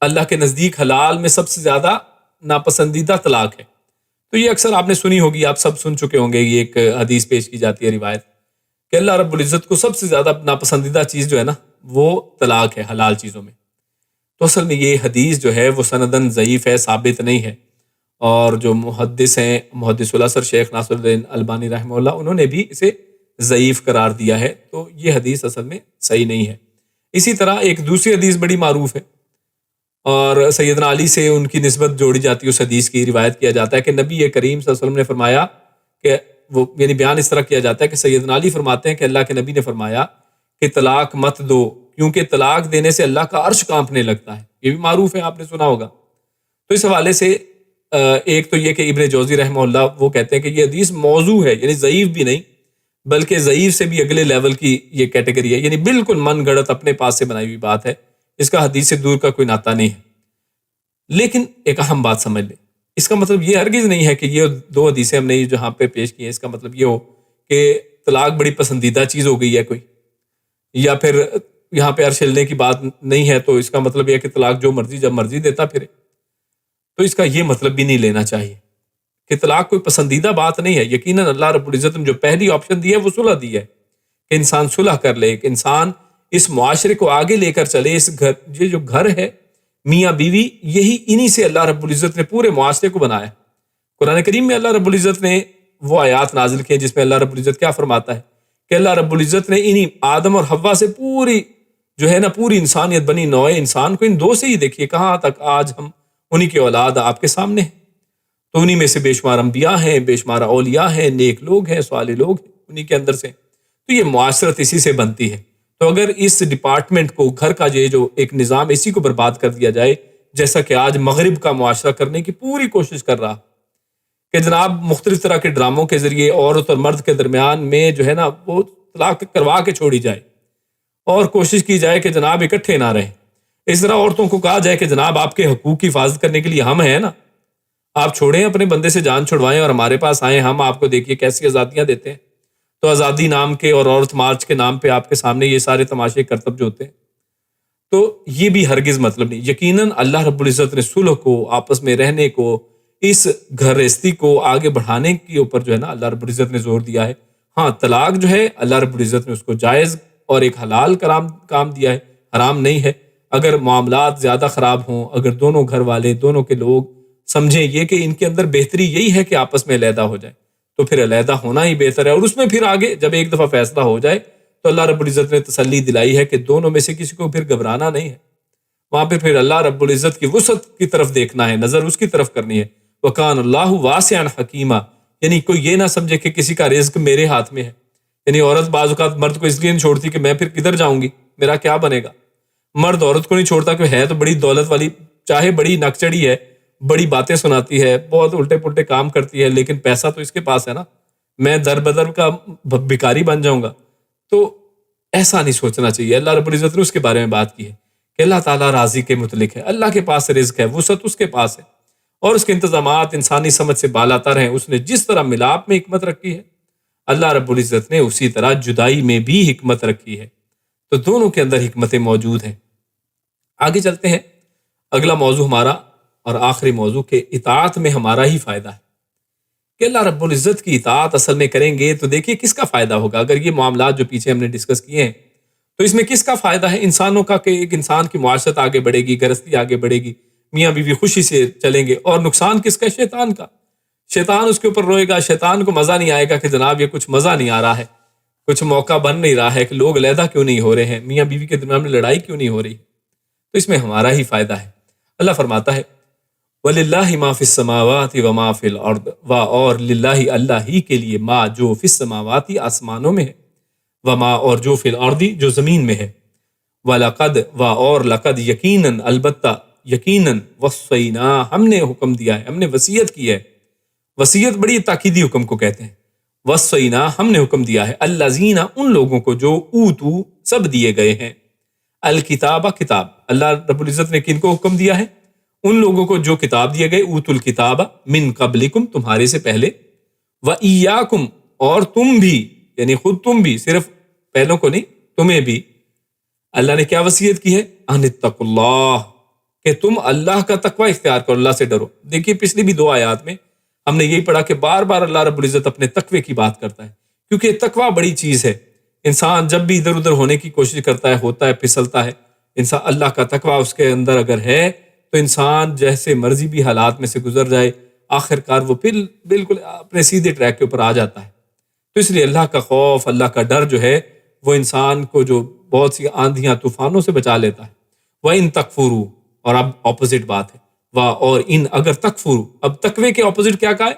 اللہ کے نزدیک حلال میں سب سے زیادہ ناپسندیدہ طلاق ہے۔ تو یہ اکثر آپ نے سنی ہوگی، آپ سب سن چکے ہوں گے، یہ ایک حدیث پیش کی جاتی ہے، روایت، کہ اللہ رب العزت کو سب سے زیادہ ناپسندیدہ چیز جو ہے نا وہ طلاق ہے حلال چیزوں میں۔ تو اصل میں یہ حدیث جو ہے وہ سندن ضعیف ہے، ثابت نہیں ہے، اور جو محدث ہیں، محدث الاثر شیخ ناصر الدین البانی رحمہ اللہ، انہوں نے بھی اسے ضعیف قرار دیا ہے۔ تو یہ حدیث اصل میں صحیح نہیں ہے۔ اسی طرح ایک دوسری حدیث بڑی معروف ہے اور سیدنا علی سے ان کی نسبت جوڑی جاتی ہے، اس حدیث کی روایت کیا جاتا ہے کہ نبی کریم صلی اللہ علیہ وسلم نے فرمایا کہ وہ یعنی بیان اس طرح کیا جاتا ہے کہ سیدنا علی فرماتے ہیں کہ اللہ کے نبی نے فرمایا کہ طلاق مت دو، کیونکہ طلاق دینے سے اللہ کا عرش کانپنے لگتا ہے۔ یہ بھی معروف ہے، آپ نے سنا ہوگا۔ تو اس حوالے سے ایک تو یہ کہ ابن جوزی رحمہ اللہ وہ کہتے ہیں کہ یہ حدیث موضوع ہے، یعنی ضعیف بھی نہیں بلکہ ضعیف سے بھی اگلے لیول کی یہ کیٹیگری ہے، یعنی بالکل من گڑت اپنے پاس سے بنائی ہوئی بات ہے، اس کا حدیث سے دور کا کوئی ناتا نہیں ہے۔ لیکن ایک اہم بات سمجھ لیں، اس کا مطلب یہ ہرگز نہیں ہے کہ یہ دو حدیثیں ہم نے جہاں پہ پیش کی ہیں اس کا مطلب یہ ہو کہ طلاق بڑی پسندیدہ چیز ہو گئی ہے کوئی، یا پھر یہاں پہ عرش ہلنے کی بات نہیں ہے تو اس کا مطلب یہ ہے کہ طلاق جو مرضی جب مرضی دیتا پھرے۔ تو اس کا یہ مطلب بھی نہیں لینا چاہیے کہ طلاق کوئی پسندیدہ بات نہیں ہے۔ یقیناً اللہ رب العزت نے جو پہلی آپشن دی ہے وہ صلح دی ہے کہ انسان صلح کر لے، کہ انسان اس معاشرے کو آگے لے کر چلے۔ اس گھر، یہ جو گھر ہے میاں بیوی، یہی انہی سے اللہ رب العزت نے پورے معاشرے کو بنایا۔ قرآن کریم میں اللہ رب العزت نے وہ آیات نازل کی ہیں جس میں اللہ رب العزت کیا فرماتا ہے کہ اللہ رب العزت نے انہی آدم اور حوا سے پوری جو ہے نا پوری انسانیت، بنی نوع انسان کو ان دو سے ہی دیکھیے کہاں تک آج ہم انہی کی اولاد آپ کے سامنے ہیں۔ تو انہی میں سے بے شمار انبیاء ہیں، بے شمار اولیاء ہیں، نیک لوگ ہیں، صالح لوگ ہیں انہی کے اندر سے۔ تو یہ معاشرت اسی سے بنتی ہے۔ تو اگر اس ڈپارٹمنٹ کو، گھر کا یہ جو ایک نظام، اسی کو برباد کر دیا جائے، جیسا کہ آج مغرب کا معاشرہ کرنے کی پوری کوشش کر رہا کہ جناب مختلف طرح کے ڈراموں کے ذریعے عورت اور مرد کے درمیان میں جو ہے نا وہ طلاق کروا کے چھوڑی جائے اور کوشش کی جائے کہ جناب اکٹھے نہ رہیں۔ اس طرح عورتوں کو کہا جائے کہ جناب آپ کے حقوق کی حفاظت کرنے کے لیے ہم ہیں نا، آپ چھوڑیں اپنے بندے سے جان چھڑوائیں اور ہمارے پاس آئیں، ہم آپ کو دیکھیے کیسی آزادیاں دیتے ہیں۔ تو آزادی نام کے اور عورت مارچ کے نام پہ آپ کے سامنے یہ سارے تماشے کرتب جو ہوتے ہیں، تو یہ بھی ہرگز مطلب نہیں۔ یقیناً اللہ رب العزت نے صلح کو، آپس میں رہنے کو، اس گھر رستی کو آگے بڑھانے کے اوپر جو ہے نا اللہ رب العزت نے زور دیا ہے۔ ہاں طلاق جو ہے اللہ رب العزت نے اس کو جائز اور ایک حلال کام دیا ہے، حرام نہیں ہے۔ اگر معاملات زیادہ خراب ہوں، اگر دونوں گھر والے، دونوں کے لوگ سمجھیں یہ کہ ان کے اندر بہتری یہی ہے کہ آپس میں علیحدہ ہو جائے، تو پھر علیحدہ ہونا ہی بہتر ہے۔ اور اس میں پھر آگے جب ایک دفعہ فیصلہ ہو جائے تو اللہ رب العزت نے تسلی دلائی ہے کہ دونوں میں سے کسی کو پھر گھبرانا نہیں ہے، وہاں پہ پھر اللہ رب العزت کی وسعت کی طرف دیکھنا ہے، نظر اس کی طرف کرنی ہے۔ وَكَانَ اللَّهُ وَاسِعًا حَكِيمًا، یعنی کوئی یہ نہ سمجھے کہ کسی کا رزق میرے ہاتھ میں ہے۔ یعنی عورت بعض اوقات مرد کو اس لیے نہیں چھوڑتی کہ میں پھر کدھر جاؤں گی، میرا کیا بنے گا۔ مرد عورت کو نہیں چھوڑتا کہ ہے تو بڑی دولت والی، چاہے بڑی نکچڑی ہے، بڑی باتیں سناتی ہے، بہت الٹے پلٹے کام کرتی ہے، لیکن پیسہ تو اس کے پاس ہے نا، میں در بدر کا بھکاری بن جاؤں گا۔ تو ایسا نہیں سوچنا چاہیے۔ اللہ رب العزت نے اس کے بارے میں بات کی ہے کہ اللہ تعالیٰ راضی کے متعلق ہے، اللہ کے پاس رزق ہے، وسعت اس کے پاس ہے، اور اس کے انتظامات انسانی سمجھ سے بالاتر ہیں۔ اس نے جس طرح ملاپ میں حکمت رکھی ہے، اللہ رب العزت نے اسی طرح جدائی میں بھی حکمت رکھی ہے۔ تو دونوں کے اندر حکمتیں موجود ہیں۔ آگے چلتے ہیں، اگلا موضوع ہمارا اور آخری موضوع کہ اطاعت میں ہمارا ہی فائدہ ہے، کہ اللہ رب العزت کی اطاعت اصل میں کریں گے تو دیکھیے کس کا فائدہ ہوگا۔ اگر یہ معاملات جو پیچھے ہم نے ڈسکس کیے ہیں تو اس میں کس کا فائدہ ہے؟ انسانوں کا، کہ ایک انسان کی معاشرت آگے بڑھے گی، گرستی آگے بڑھے گی، میاں بیوی خوشی سے چلیں گے۔ اور نقصان کس کا؟ شیطان کا۔ شیطان اس کے اوپر روئے گا، شیطان کو مزہ نہیں آئے گا کہ جناب یہ کچھ مزہ نہیں آ رہا ہے، کچھ موقع بن نہیں رہا ہے کہ لوگ علیحدہ کیوں نہیں ہو رہے ہیں، میاں بیوی کے درمیان میں لڑائی کیوں نہیں ہو رہی۔ تو اس میں ہمارا ہی فائدہ ہے۔ اللہ فرماتا ہے وَلِلَّهِ مَا فِي السَّمَاوَاتِ وَمَا فِي الْأَرْضِ، اور للہ اللہ ہی کے لیے، ما جو فی السماوات آسمانوں میں ہے، وما اور جو فی الارض جو زمین میں ہے، وَلَقَدْ اور لقد یقیناً، البتہ یقیناً، وصینا ہم نے حکم دیا ہے، ہم نے وصیت کی ہے۔ وصیت بڑی تاکیدی حکم کو کہتے ہیں۔ وصینا ہم نے حکم دیا ہے، الذین ان لوگوں کو جو اوتو سب دیے گئے ہیں، الکتاب کتاب۔ اللہ رب العزت نے کن کو حکم دیا ہے؟ ان لوگوں کو جو کتاب دیے گئے، اوت الکتاب من قبلکم، تمہارے سے پہلے، وایاکم، اور تم بھی، یعنی خود تم بھی، صرف پہلوں کو نہیں، تمہیں بھی اللہ نے کیا وصیت کی ہے؟ ان اتقوا اللہ، کہ تم اللہ کا تقوی اختیار کرو، اللہ سے ڈرو۔ دیکھیے پچھلی بھی 2 آیات میں ہم نے یہی پڑھا کہ بار بار اللہ رب العزت اپنے تقوی کی بات کرتا ہے، کیونکہ تقوی بڑی چیز ہے۔ انسان جب بھی ادھر ادھر ہونے کی کوشش کرتا ہے، ہوتا ہے، پھسلتا ہے، انسان اللہ کا تقوی اس کے اندر اگر ہے تو انسان جیسے مرضی بھی حالات میں سے گزر جائے، آخر کار وہ بالکل اپنے سیدھے ٹریک کے اوپر آ جاتا ہے۔ تو اس لیے اللہ کا خوف، اللہ کا ڈر جو ہے وہ انسان کو جو بہت سی آندھیاں طوفانوں سے بچا لیتا ہے۔ وَإِن تَكْفُرُوا، اور اب اپوزٹ بات ہے، اور ان اگر تکفروا، اب تقوی کے اپوزٹ کیا کہا ہے؟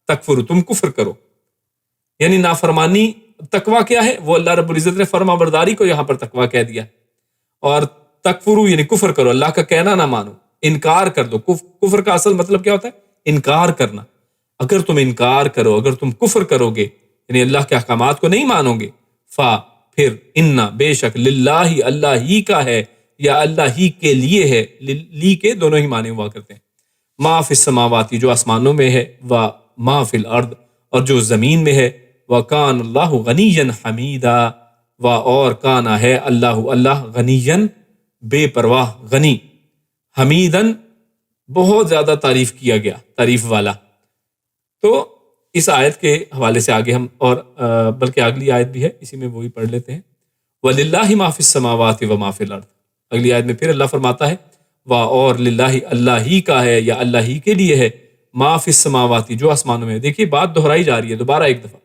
تکفروا، تم کفر کرو، یعنی نافرمانی۔ تقوی کیا ہے؟ وہ اللہ رب العزت نے فرما برداری کو یہاں پر تقوی کہہ دیا، اور تکفروا یعنی کفر کرو، اللہ کا کہنا نہ مانو، انکار کر دو۔ کفر کا اصل مطلب کیا ہوتا ہے؟ انکار کرنا۔ اگر تم انکار کرو، اگر تم کفر کرو گے، یعنی اللہ کے احکامات کو نہیں مانو گے، پھر انا، بے شک، للہ، اللہ ہی کا ہے، یا اللہ ہی کے لیے ہے، لی کے دونوں ہی معنی ہوا کرتے ہیں، ما فی السماواتی، جو آسمانوں میں ہے، و ما فی الارض، اور جو زمین میں ہے، وکان اللہ غنیا حمیدا، اور کانا ہے اللہ غنیا، بے پرواہ، غنی، حمیدن، بہت زیادہ تعریف کیا گیا، تعریف والا۔ تو اس آیت کے حوالے سے آگے ہم، اور بلکہ اگلی آیت بھی ہے، اسی میں وہی پڑھ لیتے ہیں، وَلِلَّهِ مَا فِي السَّمَاوَاتِ وَمَا فِي الْأَرْضِ۔ اگلی آیت میں پھر اللہ فرماتا ہے، اور للہ، اللہ ہی کا ہے، یا اللہ ہی کے لیے ہے، ما فی السماواتی، جو آسمانوں میں ہے۔ دیکھیے بات دہرائی جا رہی ہے دوبارہ ایک دفعہ،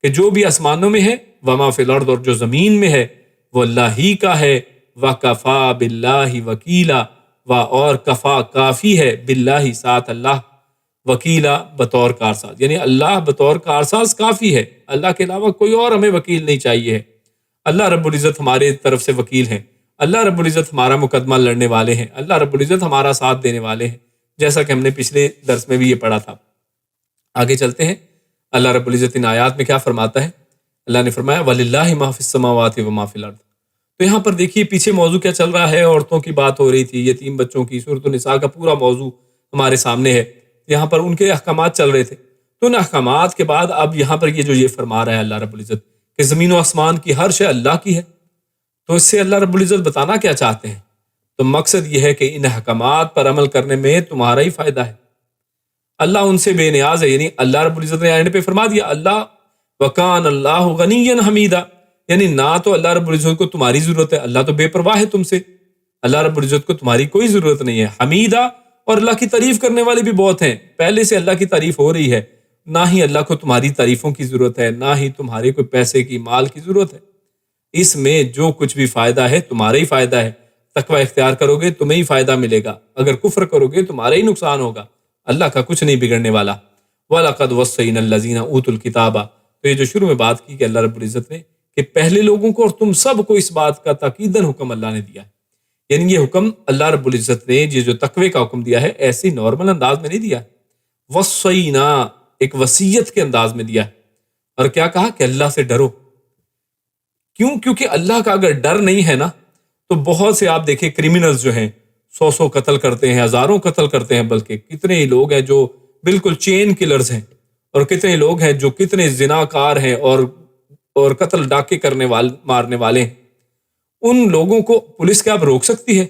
کہ جو بھی آسمانوں میں ہے، وما فی الارض، اور جو زمین میں ہے، وہ اللہ ہی کا ہے، وکفا باللہ وکیلا، اور کفا، کافی ہے، باللہ، ساتھ اللہ، وکیلا، بطور کارساز، یعنی اللہ بطور کارساز کافی ہے، اللہ کے علاوہ کوئی اور ہمیں وکیل نہیں چاہیے ہے۔ اللہ رب العزت ہمارے طرف سے وکیل ہیں، اللہ رب العزت ہمارا مقدمہ لڑنے والے ہیں، اللہ رب العزت ہمارا ساتھ دینے والے ہیں، جیسا کہ ہم نے پچھلے درس میں بھی یہ پڑھا تھا۔ آگے چلتے ہیں، اللہ رب العزت ان آیات میں کیا فرماتا ہے؟ اللہ نے فرمایا وَلِلَّهِ مَا فِي السَّمَاوَاتِ وَمَا فِي الْأَرْضِ۔ تو یہاں پر دیکھیے پیچھے موضوع کیا چل رہا ہے، عورتوں کی بات ہو رہی تھی، یتیم بچوں کی، سورۃ النساء کا پورا موضوع ہمارے سامنے ہے، یہاں پر ان کے احکامات چل رہے تھے۔ تو ان احکامات کے بعد اب یہاں پر یہ فرما رہا ہے اللہ رب العزت کہ زمین و آسمان کی ہر شے اللہ کی ہے۔ تو اس سے اللہ رب العزت بتانا کیا چاہتے ہیں؟ تو مقصد یہ ہے کہ ان احکامات پر عمل کرنے میں تمہارا ہی فائدہ ہے، اللہ ان سے بے نیاز ہے، یعنی اللہ رب العزت نے آئین پہ فرما دیا، اللہ وکان اللہ غنیا حمیدا، یعنی نہ تو اللہ رب العزت کو تمہاری ضرورت ہے، اللہ تو بے پرواہ ہے تم سے، اللہ رب العزت کو تمہاری کوئی ضرورت نہیں ہے، حمیدہ، اور اللہ کی تعریف کرنے والے بھی بہت ہیں، پہلے سے اللہ کی تعریف ہو رہی ہے، نہ ہی اللہ کو تمہاری تعریفوں کی ضرورت ہے، نہ ہی تمہارے کوئی پیسے کی، مال کی ضرورت ہے، اس میں جو کچھ بھی فائدہ ہے تمہارا ہی فائدہ ہے، تقوی اختیار کرو گے تمہیں ہی فائدہ ملے گا، اگر کفر کرو گے تمہارا ہی نقصان ہوگا، اللہ کا کچھ نہیں بگڑنے والا۔ وَلَقَدْ وَصَّيْنَا الَّذِينَ أُوتُوا الْكِتَابَ، تو یہ جو شروع میں بات کی کہ اللہ رب العزت نے کہ پہلے لوگوں کو اور تم سب کو اس بات کا تاکیداً حکم اللہ نے دیا ہے، یعنی یہ حکم اللہ رب العزت نے یہ جو تقوی کا حکم دیا ہے ایسی نارمل انداز میں نہیں دیا ہے، وصینا، ایک وصیت کے انداز میں دیا ہے، اور کیا کہا کہ اللہ سے ڈرو۔ کیوں؟ کیونکہ اللہ کا اگر ڈر نہیں ہے نا تو بہت سے آپ دیکھیں کرمنلز جو ہیں 100 قتل کرتے ہیں، ہزاروں قتل کرتے ہیں، بلکہ کتنے ہی لوگ ہیں جو بالکل چین کلرز ہیں، اور کتنے لوگ ہیں جو کتنے زناکار ہیں اور قتل ڈاکے کرنے مارنے والے ہیں۔ ان لوگوں کو پولیس کیا روک سکتی ہے؟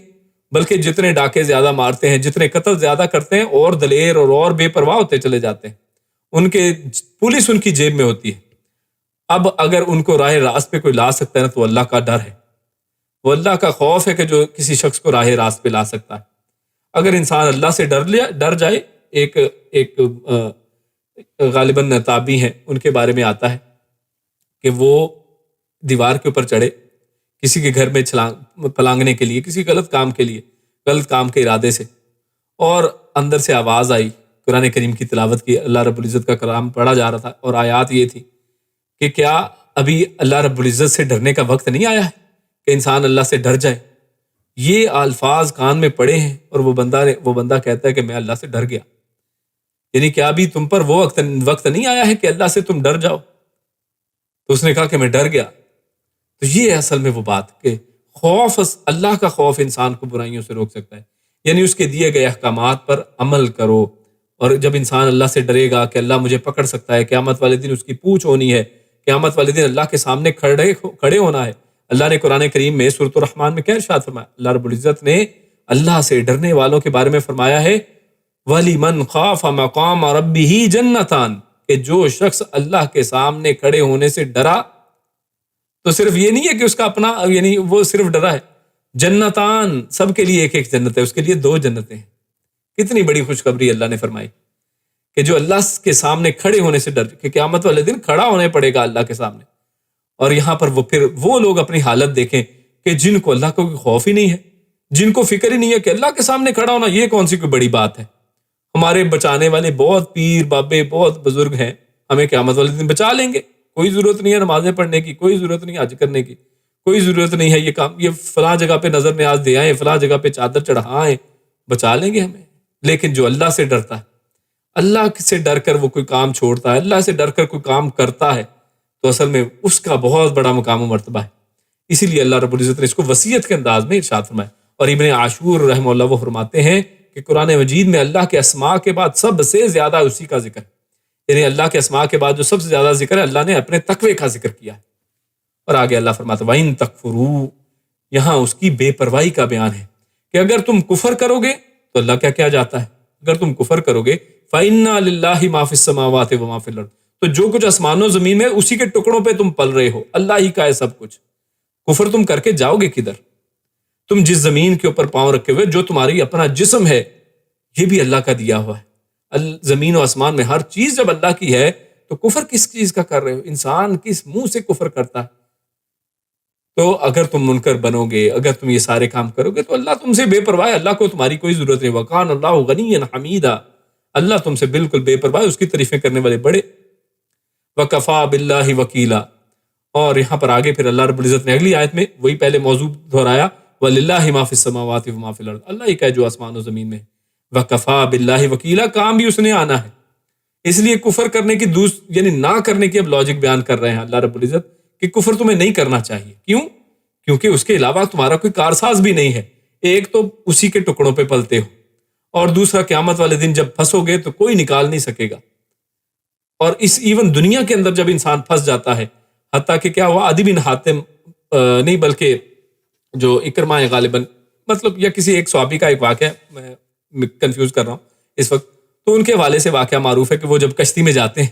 بلکہ جتنے ڈاکے زیادہ مارتے ہیں، جتنے قتل زیادہ کرتے ہیں، اور دلیر اور بے پرواہ ہوتے چلے جاتے ہیں، پولیس ان کی جیب میں ہوتی ہے۔ اب اگر ان کو راہ راست پہ کوئی لا سکتا ہے نا تو اللہ کا ڈر ہے، وہ اللہ کا خوف ہے کہ جو کسی شخص کو راہ راست پہ لا سکتا ہے۔ اگر انسان اللہ سے ڈر جائے، ایک غالباً تابعی ہیں، ان کے بارے میں آتا ہے کہ وہ دیوار کے اوپر چڑھے کسی کے گھر میں پلانگنے کے لیے، کسی غلط کام کے لیے، غلط کام کے ارادے سے، اور اندر سے آواز آئی، قرآن کریم کی تلاوت کی، اللہ رب العزت کا کلام پڑھا جا رہا تھا، اور آیات یہ تھی کہ کیا ابھی اللہ رب العزت سے ڈرنے کا وقت نہیں آیا ہے کہ انسان اللہ سے ڈر جائے؟ یہ الفاظ کان میں پڑے ہیں، اور وہ بندہ کہتا ہے کہ میں اللہ سے ڈر گیا، یعنی کیا ابھی تم پر وہ وقت نہیں آیا ہے کہ اللہ سے تم ڈر جاؤ؟ تو اس نے کہا کہ میں ڈر گیا۔ تو یہ ہے اصل میں وہ بات کہ خوف، اللہ کا خوف انسان کو برائیوں سے روک سکتا ہے۔ یعنی اس کے دیے گئے احکامات پر عمل کرو۔ اور جب انسان اللہ سے ڈرے گا کہ اللہ مجھے پکڑ سکتا ہے، قیامت والے دن اس کی پوچھ ہونی ہے، قیامت والے دن اللہ کے سامنے کھڑے ہونا ہے۔ اللہ نے قرآن کریم میں سورۃ الرحمن میں کیا ارشاد فرمایا؟ اللہ رب العزت نے اللہ سے ڈرنے والوں کے بارے میں فرمایا ہے وَلِمَنْ خَافَ مَقَامَ رَبِّهِ جَنَّتَانِ، کہ جو شخص اللہ کے سامنے کھڑے ہونے سے ڈرا تو صرف یہ نہیں ہے کہ اس کا اپنا یعنی وہ صرف ڈرا ہے، جنتان، سب کے لیے ایک ایک جنت ہے، اس کے لیے 2 جنتیں ہیں۔ کتنی بڑی خوشخبری اللہ نے فرمائی کہ جو اللہ کے سامنے کھڑے ہونے سے ڈر، کہ قیامت والے دن کھڑا ہونے پڑے گا اللہ کے سامنے۔ اور یہاں پر پھر وہ لوگ اپنی حالت دیکھیں کہ جن کو اللہ کو خوف ہی نہیں ہے، جن کو فکر ہی نہیں ہے کہ اللہ کے سامنے کھڑا ہونا یہ کون سی کوئی بڑی بات ہے۔ ہمارے بچانے والے بہت پیر بابے بہت بزرگ ہیں، ہمیں قیامت والے دن بچا لیں گے، کوئی ضرورت نہیں ہے نمازیں پڑھنے کی، کوئی ضرورت نہیں ہے حج کرنے کی، کوئی ضرورت نہیں ہے یہ کام، یہ فلاں جگہ پہ نظر نیاز دے آئیں، فلاں جگہ پہ چادر چڑھائیں، بچا لیں گے ہمیں۔ لیکن جو اللہ سے ڈرتا ہے، اللہ سے ڈر کر وہ کوئی کام چھوڑتا ہے، اللہ سے ڈر کر کوئی کام کرتا ہے، تو اصل میں اس کا بہت بڑا مقام و مرتبہ ہے۔ اسی لیے اللہ رب العزت نے اس کو وصیت کے انداز میں ارشاد فرمایا۔ اور ابن عاشور رحمہ اللہ وہ فرماتے ہیں کہ قرآن مجید میں اللہ کے اسماء کے بعد سب سے زیادہ اسی کا ذکر ہے، یعنی اللہ کے اسماء کے بعد جو سب سے زیادہ ذکر ہے اللہ نے اپنے تقوی کا ذکر کیا ہے۔ اور آگے اللہ فرماتا ہے وَإِن تَكْفُرُوا، یہاں اس کی بے پرواہی کا بیان ہے کہ اگر تم کفر کرو گے تو اللہ کیا کیا جاتا ہے، اگر تم کفر کرو گے فَإِنَّا لِلَّهِ مَا فِي السَّمَاوَاتِ وَمَا فِي الْأَرْضِ، تو جو کچھ آسمانوں زمین میں اسی کے ٹکڑوں پہ تم پل رہے ہو، اللہ ہی کا ہے سب کچھ۔ کفر تم کر کے جاؤ گے کدھر؟ تم جس زمین کے اوپر پاؤں رکھے ہوئے، جو تمہاری اپنا جسم ہے، یہ بھی اللہ کا دیا ہوا ہے۔ زمین و آسمان میں ہر چیز جب اللہ کی ہے تو کفر کس چیز کا کر رہے ہو؟ انسان کس منہ سے کفر کرتا ہے؟ تو اگر تم منکر بنو گے، اگر تم یہ سارے کام کرو گے تو اللہ تم سے بے پرواہ ہے، اللہ کو تمہاری کوئی ضرورت نہیں۔ وَقَانَ اللَّهُ غَنِيًّا حَمِيدًا، اللہ تم سے بالکل بے پرواہ ہے، اس کی تعریفیں کرنے والے بڑے۔ وَكَفَى بِاللَّهِ وَكِيلًا، اور یہاں پر آگے پھر اللہ رب العزت نے اگلی آیت میں وہی پہلے موضوع دہرایا وَلِلَّهِ مَا فِي السَّمَاوَاتِ وَمَا فِي الْأَرْضِ، اللہ ہی کا ہے جو آسمان و زمین میں۔ وَكَفَى بِاللَّهِ وَكِيلًا، کام بھی اس نے آنا ہے۔ اس لیے کفر کرنے کی یعنی نہ کرنے کی اب لاجک بیان کر رہے ہیں اللہ رب العزت کہ کفر تمہیں نہیں کرنا چاہیے۔ کیوں؟ کیونکہ اس کے علاوہ تمہارا کوئی کارساز بھی نہیں ہے۔ ایک تو اسی کے ٹکڑوں پہ پلتے ہو، اور دوسرا قیامت والے دن جب پھنسو گے تو کوئی نکال نہیں سکے گا۔ اور اس ایون دنیا کے اندر جب انسان پھنس جاتا ہے، حتیٰ کہ کیا ہوا، عدی بن حاتم نہیں بلکہ جو اکرمہ ہے غالباً، مطلب یا کسی ایک صحابی کا ایک واقعہ، میں کنفیوز کر رہا ہوں اس وقت، تو ان کے والے سے واقعہ معروف ہے کہ وہ جب کشتی میں جاتے ہیں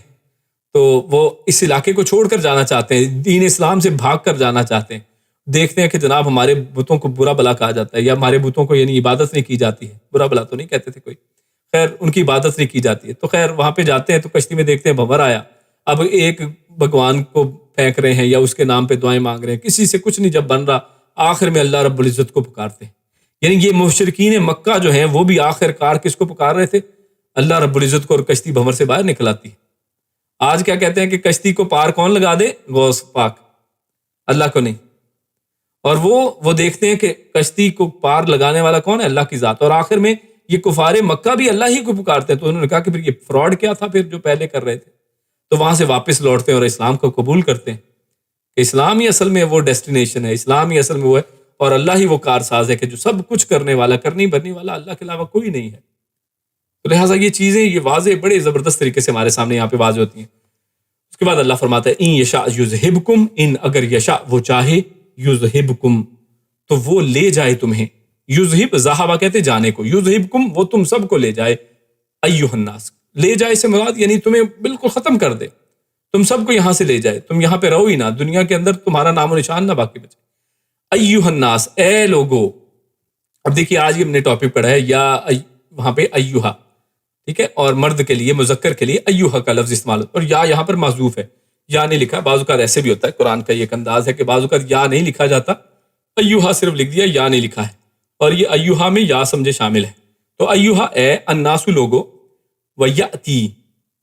تو وہ اس علاقے کو چھوڑ کر جانا چاہتے ہیں، دین اسلام سے بھاگ کر جانا چاہتے ہیں۔ دیکھتے ہیں کہ جناب ہمارے بتوں کو برا بلا کہا جاتا ہے، یا ہمارے بتوں کو یعنی عبادت نہیں کی جاتی ہے، برا بلا تو نہیں کہتے تھے کوئی، خیر ان کی عبادت نہیں کی جاتی ہے۔ تو خیر وہاں پہ جاتے ہیں تو کشتی میں دیکھتے ہیں بھنور آیا، اب ایک بھگوان کو پھینک رہے ہیں یا اس کے نام پہ دعائیں مانگ رہے ہیں، کسی سے کچھ نہیں جب بن رہا، آخر میں اللہ رب العزت کو پکارتے ہیں۔ یعنی یہ مشرکین مکہ جو ہیں وہ بھی آخر کار کس کو پکار رہے تھے؟ اللہ رب العزت کو، اور کشتی بھنور سے باہر نکل آتی ہے۔ آج کیا کہتے ہیں کہ کشتی کو پار کون لگا دے؟ غوث پاک، اللہ کو نہیں۔ اور وہ دیکھتے ہیں کہ کشتی کو پار لگانے والا کون ہے؟ اللہ کی ذات۔ اور آخر میں یہ کفار مکہ بھی اللہ ہی کو پکارتے ہیں، تو انہوں نے کہا کہ پھر یہ فراڈ کیا تھا پھر جو پہلے کر رہے تھے؟ تو وہاں سے واپس لوٹتے ہیں اور اسلام کو قبول کرتے ہیں کہ اسلام ہی اصل میں وہ ڈیسٹینیشن ہے، اسلام ہی اصل میں وہ ہے، اور اللہ ہی وہ کارساز ہے کہ جو سب کچھ کرنے والا، کرنی بھرنی والا اللہ کے علاوہ کوئی نہیں ہے۔ تو لہٰذا یہ چیزیں یہ واضح بڑے زبردست طریقے سے ہمارے سامنے یہاں پہ واضح ہوتی ہیں۔ اس کے بعد اللہ فرماتا ہے ان یشاء یذہبکم، ان اگر یشاء وہ چاہے، یذہبکم تو وہ لے جائے تمہیں، یذہب ذہبہ کہتے جانے کو، یذہبکم وہ تم سب کو لے جائے، ایھا الناس، لے جائے سے مراد یعنی تمہیں بالکل ختم کر دے، تم سب کو یہاں سے لے جائے، تم یہاں پہ رہو ہی نہ، دنیا کے اندر تمہارا نام و نشان نہ باقی بچے۔ ایھا الناس، اے لوگو۔ اب دیکھیے آج یہ ہم نے ٹاپک پڑھا ہے یا وہاں پہ ایھا، ٹھیک ہے، اور مرد کے لیے مذکر کے لیے ایھا کا لفظ استعمال ہوتا ہے، اور یا یہاں پر محذوف ہے، یا نہیں لکھا۔ بعض اوقات ایسے بھی ہوتا ہے، قرآن کا یہ ایک انداز ہے کہ بعض اوقات یا نہیں لکھا جاتا، ایھا صرف لکھ دیا، یا نہیں لکھا ہے، اور یہ ایھا میں یا سمجھے شامل ہے۔ تو ایھا اے الناس لوگو، ویأتی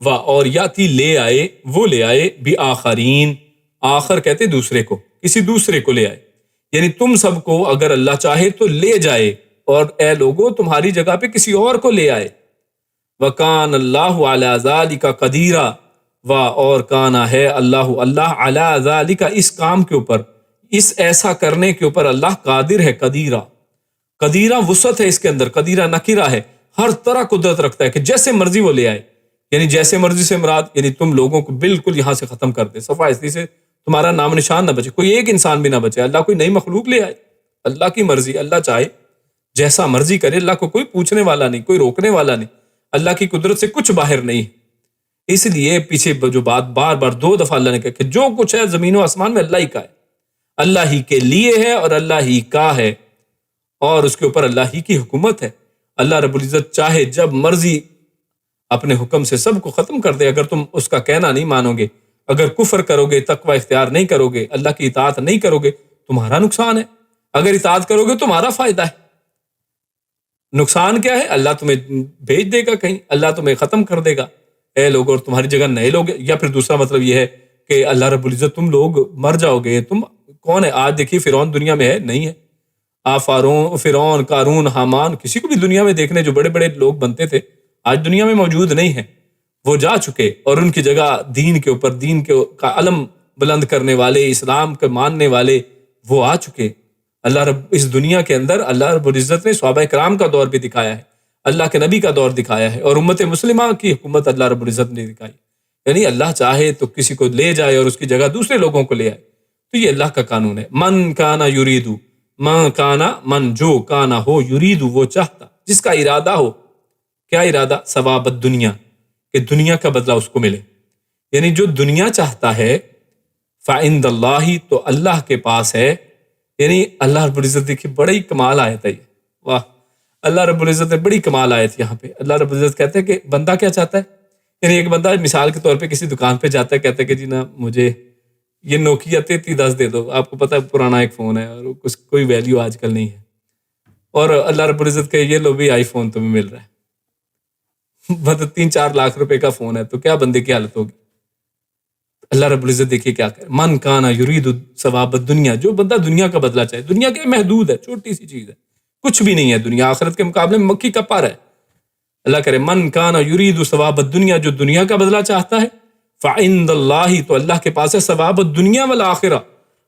و اور یاتی لے آئے، وہ لے آئے بآخرین، آخر کہتے دوسرے کو، کسی دوسرے کو لے آئے، یعنی تم سب کو اگر اللہ چاہے تو لے جائے، اور اے لوگو تمہاری جگہ پہ کسی اور کو لے آئے۔ وَكَانَ اللَّهُ عَلَى ذَلِكَ قَدِيرًا، اور کانا ہے اللہ عَلَى ذَلِكَ، اس کام کے اوپر، اس ایسا کرنے کے اوپر اللہ قادر ہے، قدیرہ، قدیرہ وسعت ہے اس کے اندر، قدیرہ نکیرہ ہے، ہر طرح قدرت رکھتا ہے کہ جیسے مرضی وہ لے آئے. یعنی جیسے مرضی سے مراد یعنی تم لوگوں کو بالکل یہاں سے ختم کر دے، صفا اصلی سے تمہارا نام نشان نہ بچے، کوئی ایک انسان بھی نہ بچے. اللہ کوئی نئی مخلوق لے آئے، اللہ کی مرضی، اللہ چاہے جیسا مرضی کرے. اللہ کو کوئی پوچھنے والا نہیں، کوئی روکنے والا نہیں. اللہ کی قدرت سے کچھ باہر نہیں. اس لیے پیچھے جو بات بار بار 2 دفعہ اللہ نے کہا کہ جو کچھ ہے زمین و آسمان میں اللہ ہی کا ہے، اللہ ہی کے لیے ہے اور اللہ ہی کا ہے، اور اس کے اوپر اللہ ہی کی حکومت ہے. اللہ رب العزت چاہے جب مرضی اپنے حکم سے سب کو ختم کر دے. اگر تم اس کا کہنا نہیں مانو گے، اگر کفر کرو گے، تقوی اختیار نہیں کرو گے، اللہ کی اطاعت نہیں کرو گے، تمہارا نقصان ہے. اگر اطاعت کرو گے تمہارا فائدہ ہے. نقصان کیا ہے؟ اللہ تمہیں بھیج دے گا کہیں، اللہ تمہیں ختم کر دے گا اے لوگ، اور تمہاری جگہ نئے لوگ. یا پھر دوسرا مطلب یہ ہے کہ اللہ رب العزت تم لوگ مر جاؤ گے. تم کون ہے آج؟ دیکھیے فرعون دنیا میں ہے نہیں ہے. آپ فرعون، قارون، حامان، کسی کو بھی دنیا میں دیکھنے جو بڑے بڑے لوگ بنتے تھے آج دنیا میں موجود نہیں ہیں. وہ جا چکے اور ان کی جگہ دین کے اوپر دین کا علم بلند کرنے والے، اسلام کے ماننے والے وہ آ چکے. اللہ رب اس دنیا کے اندر اللہ رب العزت نے صحابہ کرام کا دور بھی دکھایا ہے، اللہ کے نبی کا دور دکھایا ہے، اور امت مسلمہ کی حکومت اللہ رب العزت نے دکھائی. یعنی اللہ چاہے تو کسی کو لے جائے اور اس کی جگہ دوسرے لوگوں کو لے آئے. تو یہ اللہ کا قانون ہے. من کانا یریدو، من جو کانا ہو، یریدو وہ چاہتا، جس کا ارادہ ہو. کیا ارادہ؟ ثواب الدنیا، کہ دنیا کا بدلہ اس کو ملے. یعنی جو دنیا چاہتا ہے فعند اللہ، تو اللہ کے پاس ہے. یعنی اللہ رب العزت دیکھیے بڑی کمال آیت ہے یہ. واہ، اللہ رب العزت نے بڑی کمال آیت یہاں پہ. اللہ رب العزت کہتے ہیں کہ بندہ کیا چاہتا ہے. یعنی ایک بندہ مثال کے طور پہ کسی دکان پہ جاتا ہے، کہتا ہے کہ جی نا مجھے یہ نوکیا 3310 دے دو. آپ کو پتا ہے پرانا ایک فون ہے اور اس کوئی ویلیو آج کل نہیں ہے. اور اللہ رب العزت کہ یہ لو بھی آئی فون تمہیں مل رہا ہے، مطلب 3-4 لاکھ روپے کا فون ہے. تو کیا بندے کی حالت ہوگی؟ اللہ رب العزت دیکھیے کیا کہ من کانا یرید ثواب الدنیا، جو بندہ دنیا کا بدلہ چاہے. دنیا کیا محدود ہے، چھوٹی سی چیز ہے، کچھ بھی نہیں ہے دنیا، آخرت کے مقابلے میں مکھی کا پر ہے. اللہ کرے من کانا یرید ثواب الدنیا، جو دنیا کا بدلہ چاہتا ہے فعند اللہ، تو اللہ کے پاس ہے ثواب الدنیا والآخرہ.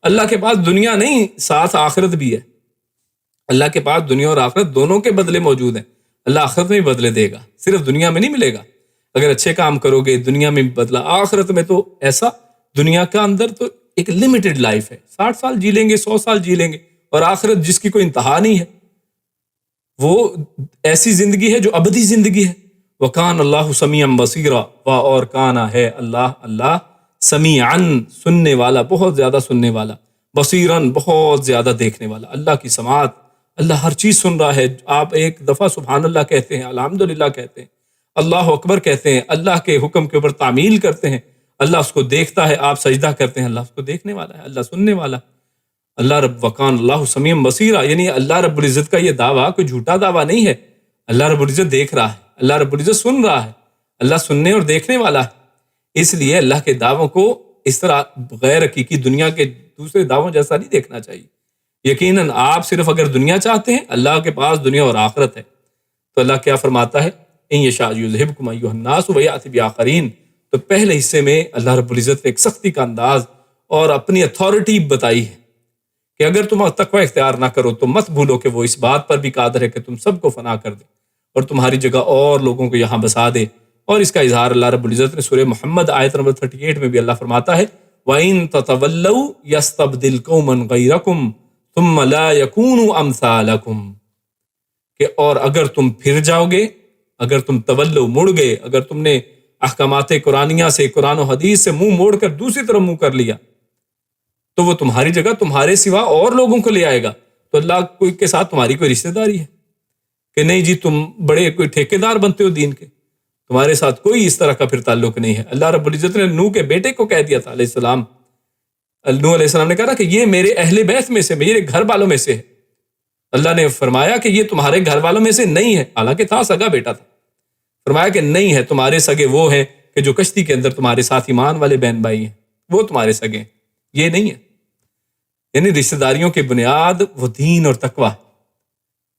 اللہ کے پاس دنیا نہیں، ساتھ آخرت بھی ہے. اللہ کے پاس دنیا اور آخرت دونوں کے بدلے موجود ہیں. اللہ آخرت میں بھی بدلے دے گا، صرف دنیا میں نہیں ملے گا. اگر اچھے کام کرو گے دنیا میں بدلہ، آخرت میں تو ایسا. دنیا کا اندر تو ایک لمیٹڈ لائف ہے، 60 سال جی لیں گے، 100 سال جی لیں گے. اور آخرت جس کی کوئی انتہا نہیں ہے، وہ ایسی زندگی ہے جو ابدی زندگی ہے. وَكَانَ اللَّهُ سَمِيعًا بَصِيرًا، اور کانا ہے اللہ سمیعاً سننے والا، بہت زیادہ سننے والا، بصیراً بہت زیادہ دیکھنے والا. اللہ کی سماعت، اللہ ہر چیز سن رہا ہے. آپ ایک دفعہ سبحان اللہ کہتے ہیں، الحمدللہ کہتے ہیں، اللہ اکبر کہتے ہیں، اللہ کے حکم کے اوپر تعمیل کرتے ہیں، اللہ اس کو دیکھتا ہے. آپ سجدہ کرتے ہیں، اللہ اس کو دیکھنے والا ہے، اللہ سننے والا. اللہ رب وکان اللہ سمیع بصیرا، یعنی اللہ رب العزت کا یہ دعویٰ کوئی جھوٹا دعویٰ نہیں ہے. اللہ رب العزت دیکھ رہا ہے، اللہ رب العزت سن رہا ہے، اللہ سننے اور دیکھنے والا ہے. اس لیے اللہ کے دعووں کو اس طرح غیر حقیقی دنیا کے دوسرے دعووں جیسا نہیں دیکھنا چاہیے. یقیناً آپ صرف اگر دنیا چاہتے ہیں، اللہ کے پاس دنیا اور آخرت ہے. تو اللہ کیا فرماتا ہے؟ ان یشاء یذہبکم ایھا الناس ویأتی بآخرین. تو پہلے حصے میں اللہ رب العزت نے ایک سختی کا انداز اور اپنی اتھارٹی بتائی ہے کہ اگر تم تقوی اختیار نہ کرو تو مت بھولو کہ وہ اس بات پر بھی قادر ہے کہ تم سب کو فنا کر دے اور تمہاری جگہ اور لوگوں کو یہاں بسا دے. اور اس کا اظہار اللہ رب العزت نے سورہ محمد آیت نمبر 38 میں بھی اللہ فرماتا ہے وَإِن تَتَوَلَّوْا يَسْتَبْدِلْ قَوْمًا غَيْرَكُمْ ثُمَّ لَا يَكُونُوا أَمْثَالَكُمْ. کہ اور اگر تم پھر جاؤ گے، اگر تم تولو مڑ گئے، اگر تم نے احکامات قرآنیہ سے، قرآن و حدیث سے منہ موڑ کر دوسری طرف منہ کر لیا، تو وہ تمہاری جگہ تمہارے سوا اور لوگوں کو لے آئے گا. تو اللہ کوئی کے ساتھ تمہاری کوئی رشتہ داری ہے کہ نہیں جی تم بڑے کوئی ٹھیکیدار بنتے ہو دین کے، تمہارے ساتھ کوئی اس طرح کا پھر تعلق نہیں ہے. اللہ رب العزت نے نوح کے بیٹے کو کہہ دیا تھا علیہ السلام، نوح علیہ السلام نے کہا کہ یہ میرے اہل بیت میں سے، میرے گھر والوں میں سے ہے. اللہ نے فرمایا کہ یہ تمہارے گھر والوں میں سے نہیں ہے، حالانکہ تھا سگا بیٹا تھا. فرمایا کہ نہیں ہے، تمہارے سگے وہ ہیں کہ جو کشتی کے اندر تمہارے ساتھ ایمان والے بہن بھائی ہیں، وہ تمہارے سگے ہیں، یہ نہیں ہے. یعنی رشتہ داریوں کی بنیاد وہ دین اور تقوی.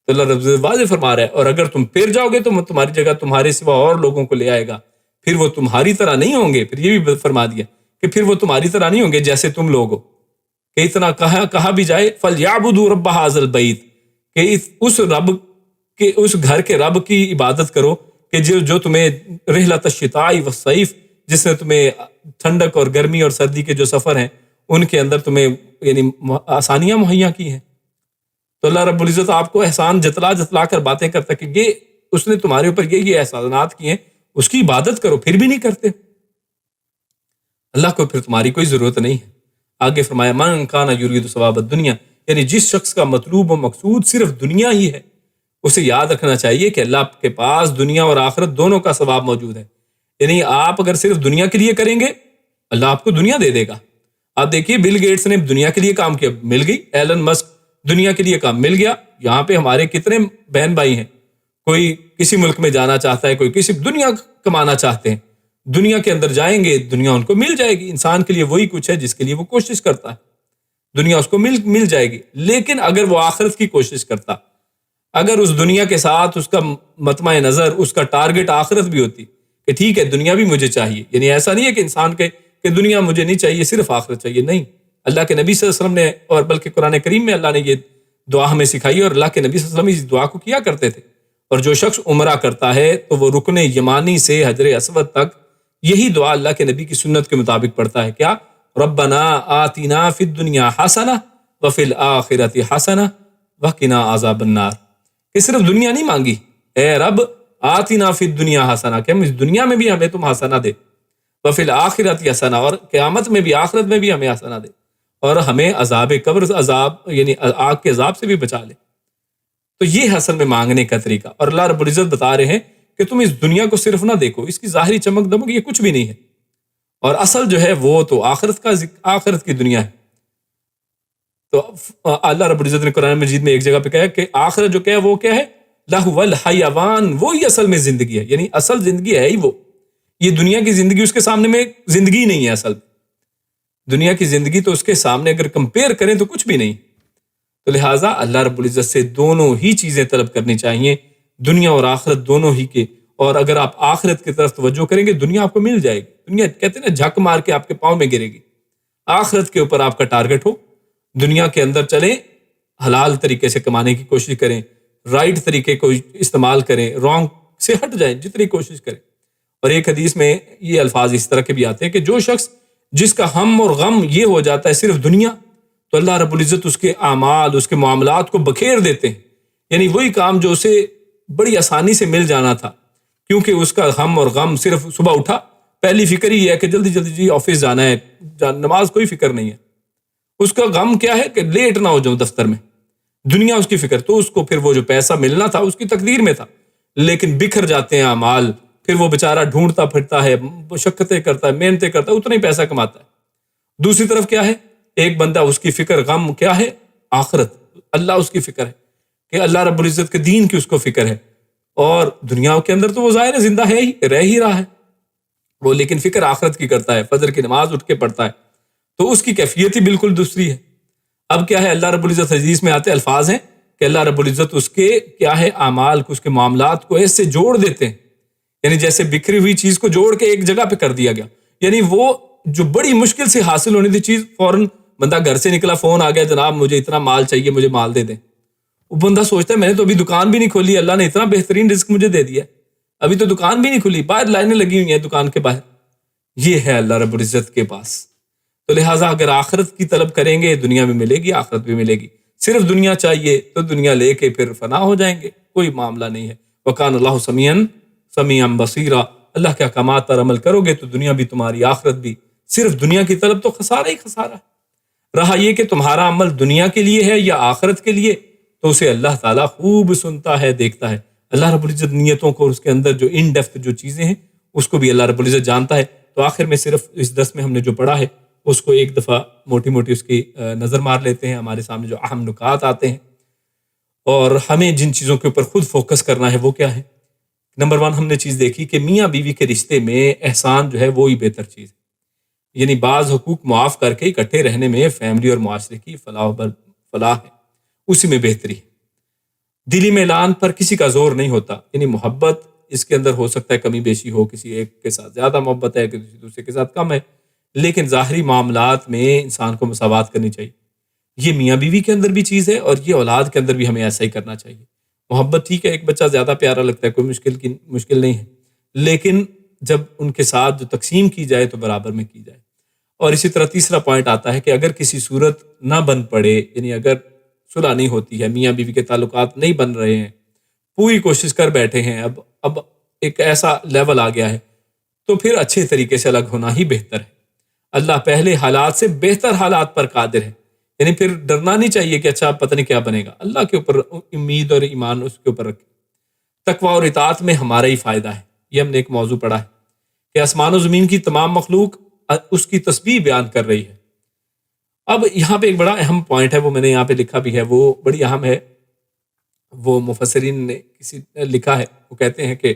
تو اللہ رب العزت واضح فرما رہا ہے اور اگر تم پھر جاؤ گے تو تمہاری جگہ تمہارے سوا اور لوگوں کو لے آئے گا، پھر وہ تمہاری طرح نہیں ہوں گے. پھر یہ بھی فرما دیا کہ پھر وہ تمہاری طرح نہیں ہوں گے جیسے تم لوگ ہو. کہ اتنا کہا بھی جائے فَلْيَعْبُدُوا رَبَّ هَٰذَا الْبَيْتِ، کہ اس رب کہ اس گھر کے رب کی عبادت کرو کہ جو تمہیں رحلۃ الشتاء والصیف، جس نے تمہیں ٹھنڈک اور گرمی اور سردی کے جو سفر ہیں ان کے اندر تمہیں یعنی آسانیاں مہیا کی ہیں۔ تو اللہ رب العزت آپ کو احسان جتلا جتلا کر باتیں کرتا کہ یہ اس نے تمہارے اوپر یہ احسانات کیے ہیں، اس کی عبادت کرو، پھر بھی نہیں کرتے۔ اللہ کو پھر تمہاری کوئی ضرورت نہیں ہے۔ آگے فرمایا من کان یرید ثواب الدنیا، یعنی جس شخص کا مطلوب و مقصود صرف دنیا ہی ہے، اسے یاد رکھنا چاہیے کہ اللہ کے پاس دنیا اور آخرت دونوں کا ثواب موجود ہے۔ یعنی آپ اگر صرف دنیا کے لیے کریں گے، اللہ آپ کو دنیا دے دے گا۔ آپ دیکھیے بل گیٹس نے دنیا کے لیے کام کیا، مل گئی۔ ایلن مسک دنیا کے لیے کام مل گیا۔ یہاں پہ ہمارے کتنے بہن بھائی ہیں، کوئی کسی ملک میں جانا چاہتا ہے، کوئی کسی دنیا کمانا چاہتے ہیں، دنیا کے اندر جائیں گے، دنیا ان کو مل جائے گی۔ انسان کے لیے وہی کچھ ہے جس کے لیے وہ کوشش کرتا ہے، دنیا اس کو مل جائے گی۔ لیکن اگر وہ آخرت کی کوشش کرتا، اگر اس دنیا کے ساتھ اس کا مطمع نظر، اس کا ٹارگٹ آخرت بھی ہوتی کہ ٹھیک ہے دنیا بھی مجھے چاہیے، یعنی ایسا نہیں ہے کہ انسان کہ دنیا مجھے نہیں چاہیے صرف آخرت چاہیے، نہیں۔ اللہ کے نبی صلی اللہ علیہ وسلم نے، اور بلکہ قرآن کریم میں اللہ نے یہ دعا ہمیں سکھائی، اور اللہ کے نبی صلی اللہ علیہ وسلم اس دعا کو کیا کرتے تھے۔ اور جو شخص عمرہ کرتا ہے تو وہ رکن یمانی سے حجر اسود تک یہی دعا اللہ کے نبی کی سنت کے مطابق پڑھتا ہے، کیا؟ ربنا آتنا فی الدنیا حسنہ وفی الآخرۃ حسنہ وقنا عذاب النار، کہ صرف دنیا نہیں مانگی، اے رب آتنا فی الدنیا حسنہ، کہ ہم اس دنیا میں بھی ہمیں تم حسنہ دے، وفی الآخرۃ حسنہ، اور قیامت میں بھی، آخرت میں بھی ہمیں حسنہ دے، اور ہمیں عذاب قبر عذاب یعنی آگ کے عذاب سے بھی بچا لے۔ تو یہ اصل میں مانگنے کا طریقہ، اور اللہ رب العزت بتا رہے ہیں کہ تم اس دنیا کو صرف نہ دیکھو، اس کی ظاہری چمک دمک یہ کچھ بھی نہیں ہے، اور اصل جو ہے وہ تو آخرت کی دنیا ہے۔ تو اللہ رب العزت نے قرآن مجید میں ایک جگہ پہ کہا کہ آخرت جو کیا ہے وہ کیا ہے؟ لہو الحیوان، وہی اصل میں زندگی ہے، یعنی اصل زندگی ہے ہی وہ۔ یہ دنیا کی زندگی اس کے سامنے میں زندگی نہیں ہے، اصل دنیا کی زندگی تو اس کے سامنے اگر کمپیئر کریں تو کچھ بھی نہیں۔ تو لہٰذا اللہ رب العزت سے دونوں ہی چیزیں طلب کرنی چاہیے، دنیا اور آخرت دونوں ہی کے۔ اور اگر آپ آخرت کی طرف توجہ کریں گے دنیا آپ کو مل جائے گی، دنیا کہتے ہیں نا جھک مار کے آپ کے پاؤں میں گرے گی۔ آخرت کے اوپر آپ کا ٹارگٹ ہو، دنیا کے اندر چلیں، حلال طریقے سے کمانے کی کوشش کریں، رائٹ طریقے کو استعمال کریں، رانگ سے ہٹ جائیں جتنی کوشش کریں۔ اور ایک حدیث میں یہ الفاظ اس طرح کے بھی آتے ہیں کہ جو شخص جس کا ہم اور غم یہ ہو جاتا ہے صرف دنیا، تو اللہ رب العزت اس کے اعمال، اس کے معاملات کو بکھیر دیتے ہیں، یعنی وہی کام جو اسے بڑی آسانی سے مل جانا تھا، کیونکہ اس کا ہم اور غم صرف صبح اٹھا پہلی فکر ہی ہے کہ جلدی جلدی جی آفس جانا ہے، نماز کوئی فکر نہیں ہے، اس کا غم کیا ہے کہ لیٹ نہ ہو جاؤں دفتر میں، دنیا اس کی فکر، تو اس کو پھر وہ جو پیسہ ملنا تھا اس کی تقدیر میں تھا، لیکن بکھر جاتے ہیں اعمال، پھر وہ بیچارہ ڈھونڈتا پھرتا ہے، مشقتیں کرتا ہے، محنتیں کرتا ہے، اتنا ہی پیسہ کماتا ہے۔ دوسری طرف کیا ہے، ایک بندہ اس کی فکر غم کیا ہے؟ آخرت، اللہ اس کی فکر ہے کہ اللہ رب العزت کے دین کی اس کو فکر ہے، اور دنیا کے اندر تو وہ ظاہر ہے زندہ ہے ہی، رہ ہی رہا ہے وہ، لیکن فکر آخرت کی کرتا ہے، فجر کی نماز اٹھ کے پڑھتا ہے، تو اس کی کیفیت ہی بالکل دوسری ہے۔ اب کیا ہے، اللہ رب العزت حدیث میں آتے الفاظ ہیں کہ اللہ رب العزت اس کے کیا ہے اعمال کو، اس کے معاملات کو ایسے جوڑ دیتے ہیں، یعنی جیسے بکھری ہوئی چیز کو جوڑ کے ایک جگہ پہ کر دیا گیا، یعنی وہ جو بڑی مشکل سے حاصل ہونی تھی چیز، فوراً بندہ گھر سے نکلا، فون آ گیا، جناب مجھے اتنا مال چاہیے، مجھے مال دے دیں۔ وہ بندہ سوچتا ہے میں نے تو ابھی دکان بھی نہیں کھولی، اللہ نے اتنا بہترین رزق مجھے دے دیا، ابھی تو دکان بھی نہیں کھلی، باہر لائنیں لگی ہوئی ہیں دکان کے باہر۔ یہ ہے اللہ رب العزت کے پاس۔ تو لہٰذا اگر آخرت کی طلب کریں گے دنیا بھی ملے گی، آخرت بھی ملے گی۔ صرف دنیا چاہیے تو دنیا لے کے پھر فنا ہو جائیں گے، کوئی معاملہ نہیں ہے۔ وَكَانَ اللَّهُ سَمِيعًا بَصِيرًا، اللہ کے احکامات پر عمل کرو گے تو دنیا بھی تمہاری، آخرت بھی۔ صرف دنیا کی طلب تو خسارہ ہی خسارہ ہے۔ رہا یہ کہ تمہارا عمل دنیا کے لیے ہے یا آخرت کے لیے، تو اسے اللہ تعالیٰ خوب سنتا ہے، دیکھتا ہے۔ اللہ رب العزت نیتوں کو، اس کے اندر جو ان ڈیپتھ جو چیزیں ہیں اس کو بھی اللہ رب العزت جانتا ہے۔ تو آخر میں صرف اس درس میں ہم نے جو پڑھا ہے اس کو ایک دفعہ موٹی موٹی اس کی نظر مار لیتے ہیں، ہمارے سامنے جو اہم نکات آتے ہیں، اور ہمیں جن چیزوں کے اوپر خود فوکس کرنا ہے وہ کیا ہے۔ نمبر 1 ہم نے چیز دیکھی کہ میاں بیوی کے رشتے میں احسان جو ہے وہی بہتر چیز ہے، یعنی بعض حقوق معاف کر کے اکٹھے رہنے میں فیملی اور معاشرے کی فلاح ہے، اسی میں بہتری ہے۔ دلی میں اعلان پر کسی کا زور نہیں ہوتا، یعنی محبت اس کے اندر ہو سکتا ہے کمی بیشی ہو، کسی ایک کے ساتھ زیادہ محبت ہے، کسی دوسرے کے ساتھ کم ہے، لیکن ظاہری معاملات میں انسان کو مساوات کرنی چاہیے۔ یہ میاں بیوی کے اندر بھی چیز ہے اور یہ اولاد کے اندر بھی ہمیں ایسا ہی کرنا چاہیے۔ محبت ٹھیک ہے، ایک بچہ زیادہ پیارا لگتا ہے، کوئی مشکل نہیں ہے، لیکن جب ان کے ساتھ جو تقسیم کی جائے تو برابر میں کی جائے۔ اور اسی طرح تیسرا پوائنٹ آتا ہے کہ اگر کسی صورت نہ بن پڑے، یعنی اگر صلح نہیں ہوتی ہے، میاں بیوی کے تعلقات نہیں بن رہے ہیں، پوری کوشش کر بیٹھے ہیں، اب ایک ایسا لیول آ گیا ہے، تو پھر اچھے طریقے سے الگ ہونا ہی بہتر ہے۔ اللہ پہلے حالات سے بہتر حالات پر قادر ہے، یعنی پھر ڈرنا نہیں چاہیے کہ اچھا پتہ نہیں کیا بنے گا۔ اللہ کے اوپر امید اور ایمان اس کے اوپر رکھیں۔ تقویٰ اور اطاعت میں ہمارا ہی فائدہ ہے۔ یہ ہم نے ایک موضوع پڑھا ہے کہ آسمان و زمین کی تمام مخلوق اس کی تسبیح بیان کر رہی ہے۔ اب یہاں پہ ایک بڑا اہم پوائنٹ ہے، وہ میں نے یہاں پہ لکھا بھی ہے، وہ بڑی اہم ہے۔ وہ مفسرین نے کسی نے لکھا ہے، وہ کہتے ہیں کہ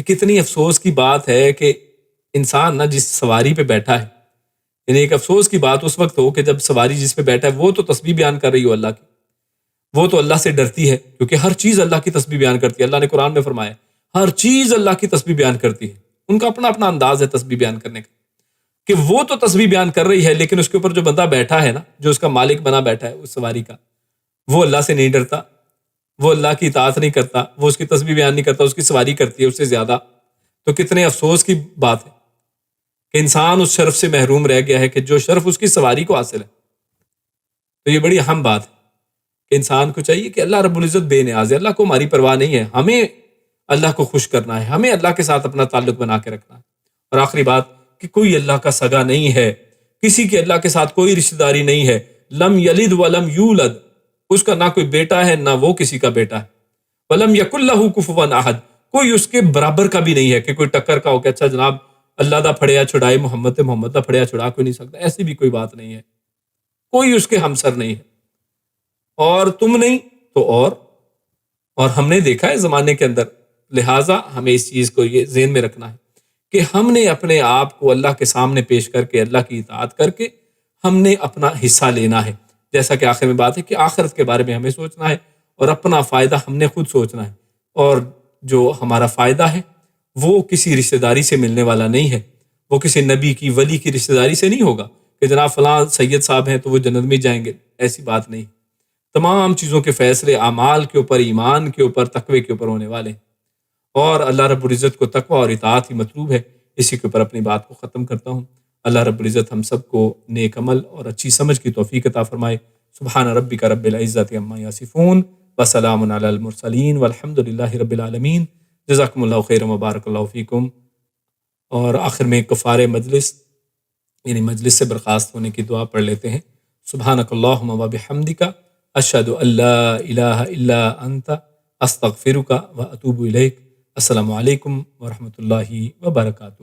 کتنی افسوس کی بات ہے کہ انسان نہ جس سواری پہ بیٹھا ہے، یعنی ایک افسوس کی بات اس وقت ہو کہ جب سواری جس پہ بیٹھا ہے وہ تو تسبیح بیان کر رہی ہو اللہ کی، وہ تو اللہ سے ڈرتی ہے، کیونکہ ہر چیز اللہ کی تسبیح بیان کرتی ہے۔ اللہ نے قرآن میں فرمایا ہر چیز اللہ کی تسبیح بیان کرتی ہے۔ ان کا اپنا اپنا انداز ہے تسبیح بیان کرنے کا، کہ وہ تو تسبیح بیان کر رہی ہے، لیکن اس کے اوپر جو بندہ بیٹھا ہے نا، جو اس کا مالک بنا بیٹھا ہے اس سواری کا، وہ اللہ سے نہیں ڈرتا، وہ اللہ کی اطاعت نہیں کرتا، وہ اس کی تسبیح بیان نہیں کرتا، اس کی سواری کرتی ہے اس سے زیادہ۔ تو کتنے افسوس کی بات ہے کہ انسان اس شرف سے محروم رہ گیا ہے کہ جو شرف اس کی سواری کو حاصل ہے۔ تو یہ بڑی اہم بات ہے کہ انسان کو چاہیے کہ اللہ رب العزت بے نیاز ہے، اللہ کو ہماری پرواہ نہیں ہے، ہمیں اللہ کو خوش کرنا ہے، ہمیں اللہ کے ساتھ اپنا تعلق بنا کے رکھنا ہے۔ اور آخری بات کہ کوئی اللہ کا سگا نہیں ہے، کسی کے اللہ کے ساتھ کوئی رشتہ داری نہیں ہے۔ لم یلد ولم یولد، اس کا نہ کوئی بیٹا ہے نہ وہ کسی کا بیٹا ہے۔ ولم یکن لہ کفوا احد، کوئی اس کے برابر کا بھی نہیں ہے کہ کوئی ٹکر کا ہو کہ اچھا جناب اللہ دا پھڑیا چھڑائے محمد دا پھڑیا چھڑا کوئی نہیں سکتا، ایسی بھی کوئی بات نہیں ہے، کوئی اس کے ہمسر نہیں ہے۔ اور تم نہیں تو اور ہم نے دیکھا ہے زمانے کے اندر، لہٰذا ہمیں اس چیز کو یہ ذہن میں رکھنا ہے کہ ہم نے اپنے آپ کو اللہ کے سامنے پیش کر کے، اللہ کی اطاعت کر کے ہم نے اپنا حصہ لینا ہے۔ جیسا کہ آخر میں بات ہے کہ آخرت کے بارے میں ہمیں سوچنا ہے اور اپنا فائدہ ہم نے خود سوچنا ہے، اور جو ہمارا فائدہ ہے وہ کسی رشتہ داری سے ملنے والا نہیں ہے، وہ کسی نبی کی ولی کی رشتہ داری سے نہیں ہوگا کہ جناب فلاں سید صاحب ہیں تو وہ جنت میں جائیں گے، ایسی بات نہیں۔ تمام چیزوں کے فیصلے اعمال کے اوپر، ایمان کے اوپر، تقوی کے اوپر ہونے والے ہیں، اور اللہ رب العزت کو تقوی اور اطاعت ہی مطلوب ہے۔ اسی کے اوپر اپنی بات کو ختم کرتا ہوں۔ اللہ رب العزت ہم سب کو نیک عمل اور اچھی سمجھ کی توفیق عطا فرمائے۔ سبحان ربک رب العزت عما یصفون وسلام علی المرسلین والحمد للہ رب العالمین۔ جزاکم اللہ خیر وبارک اللہ فیکم۔ اور آخر میں کفارِ مجلس، یعنی مجلس سے برخاست ہونے کی دعا پڑھ لیتے ہیں۔ سبحانک اللہم وبحمدک اشہد ان لا الہ الا انت استغفرک واتوب الیک۔ السلام علیکم ورحمۃ اللہ وبرکاتہ۔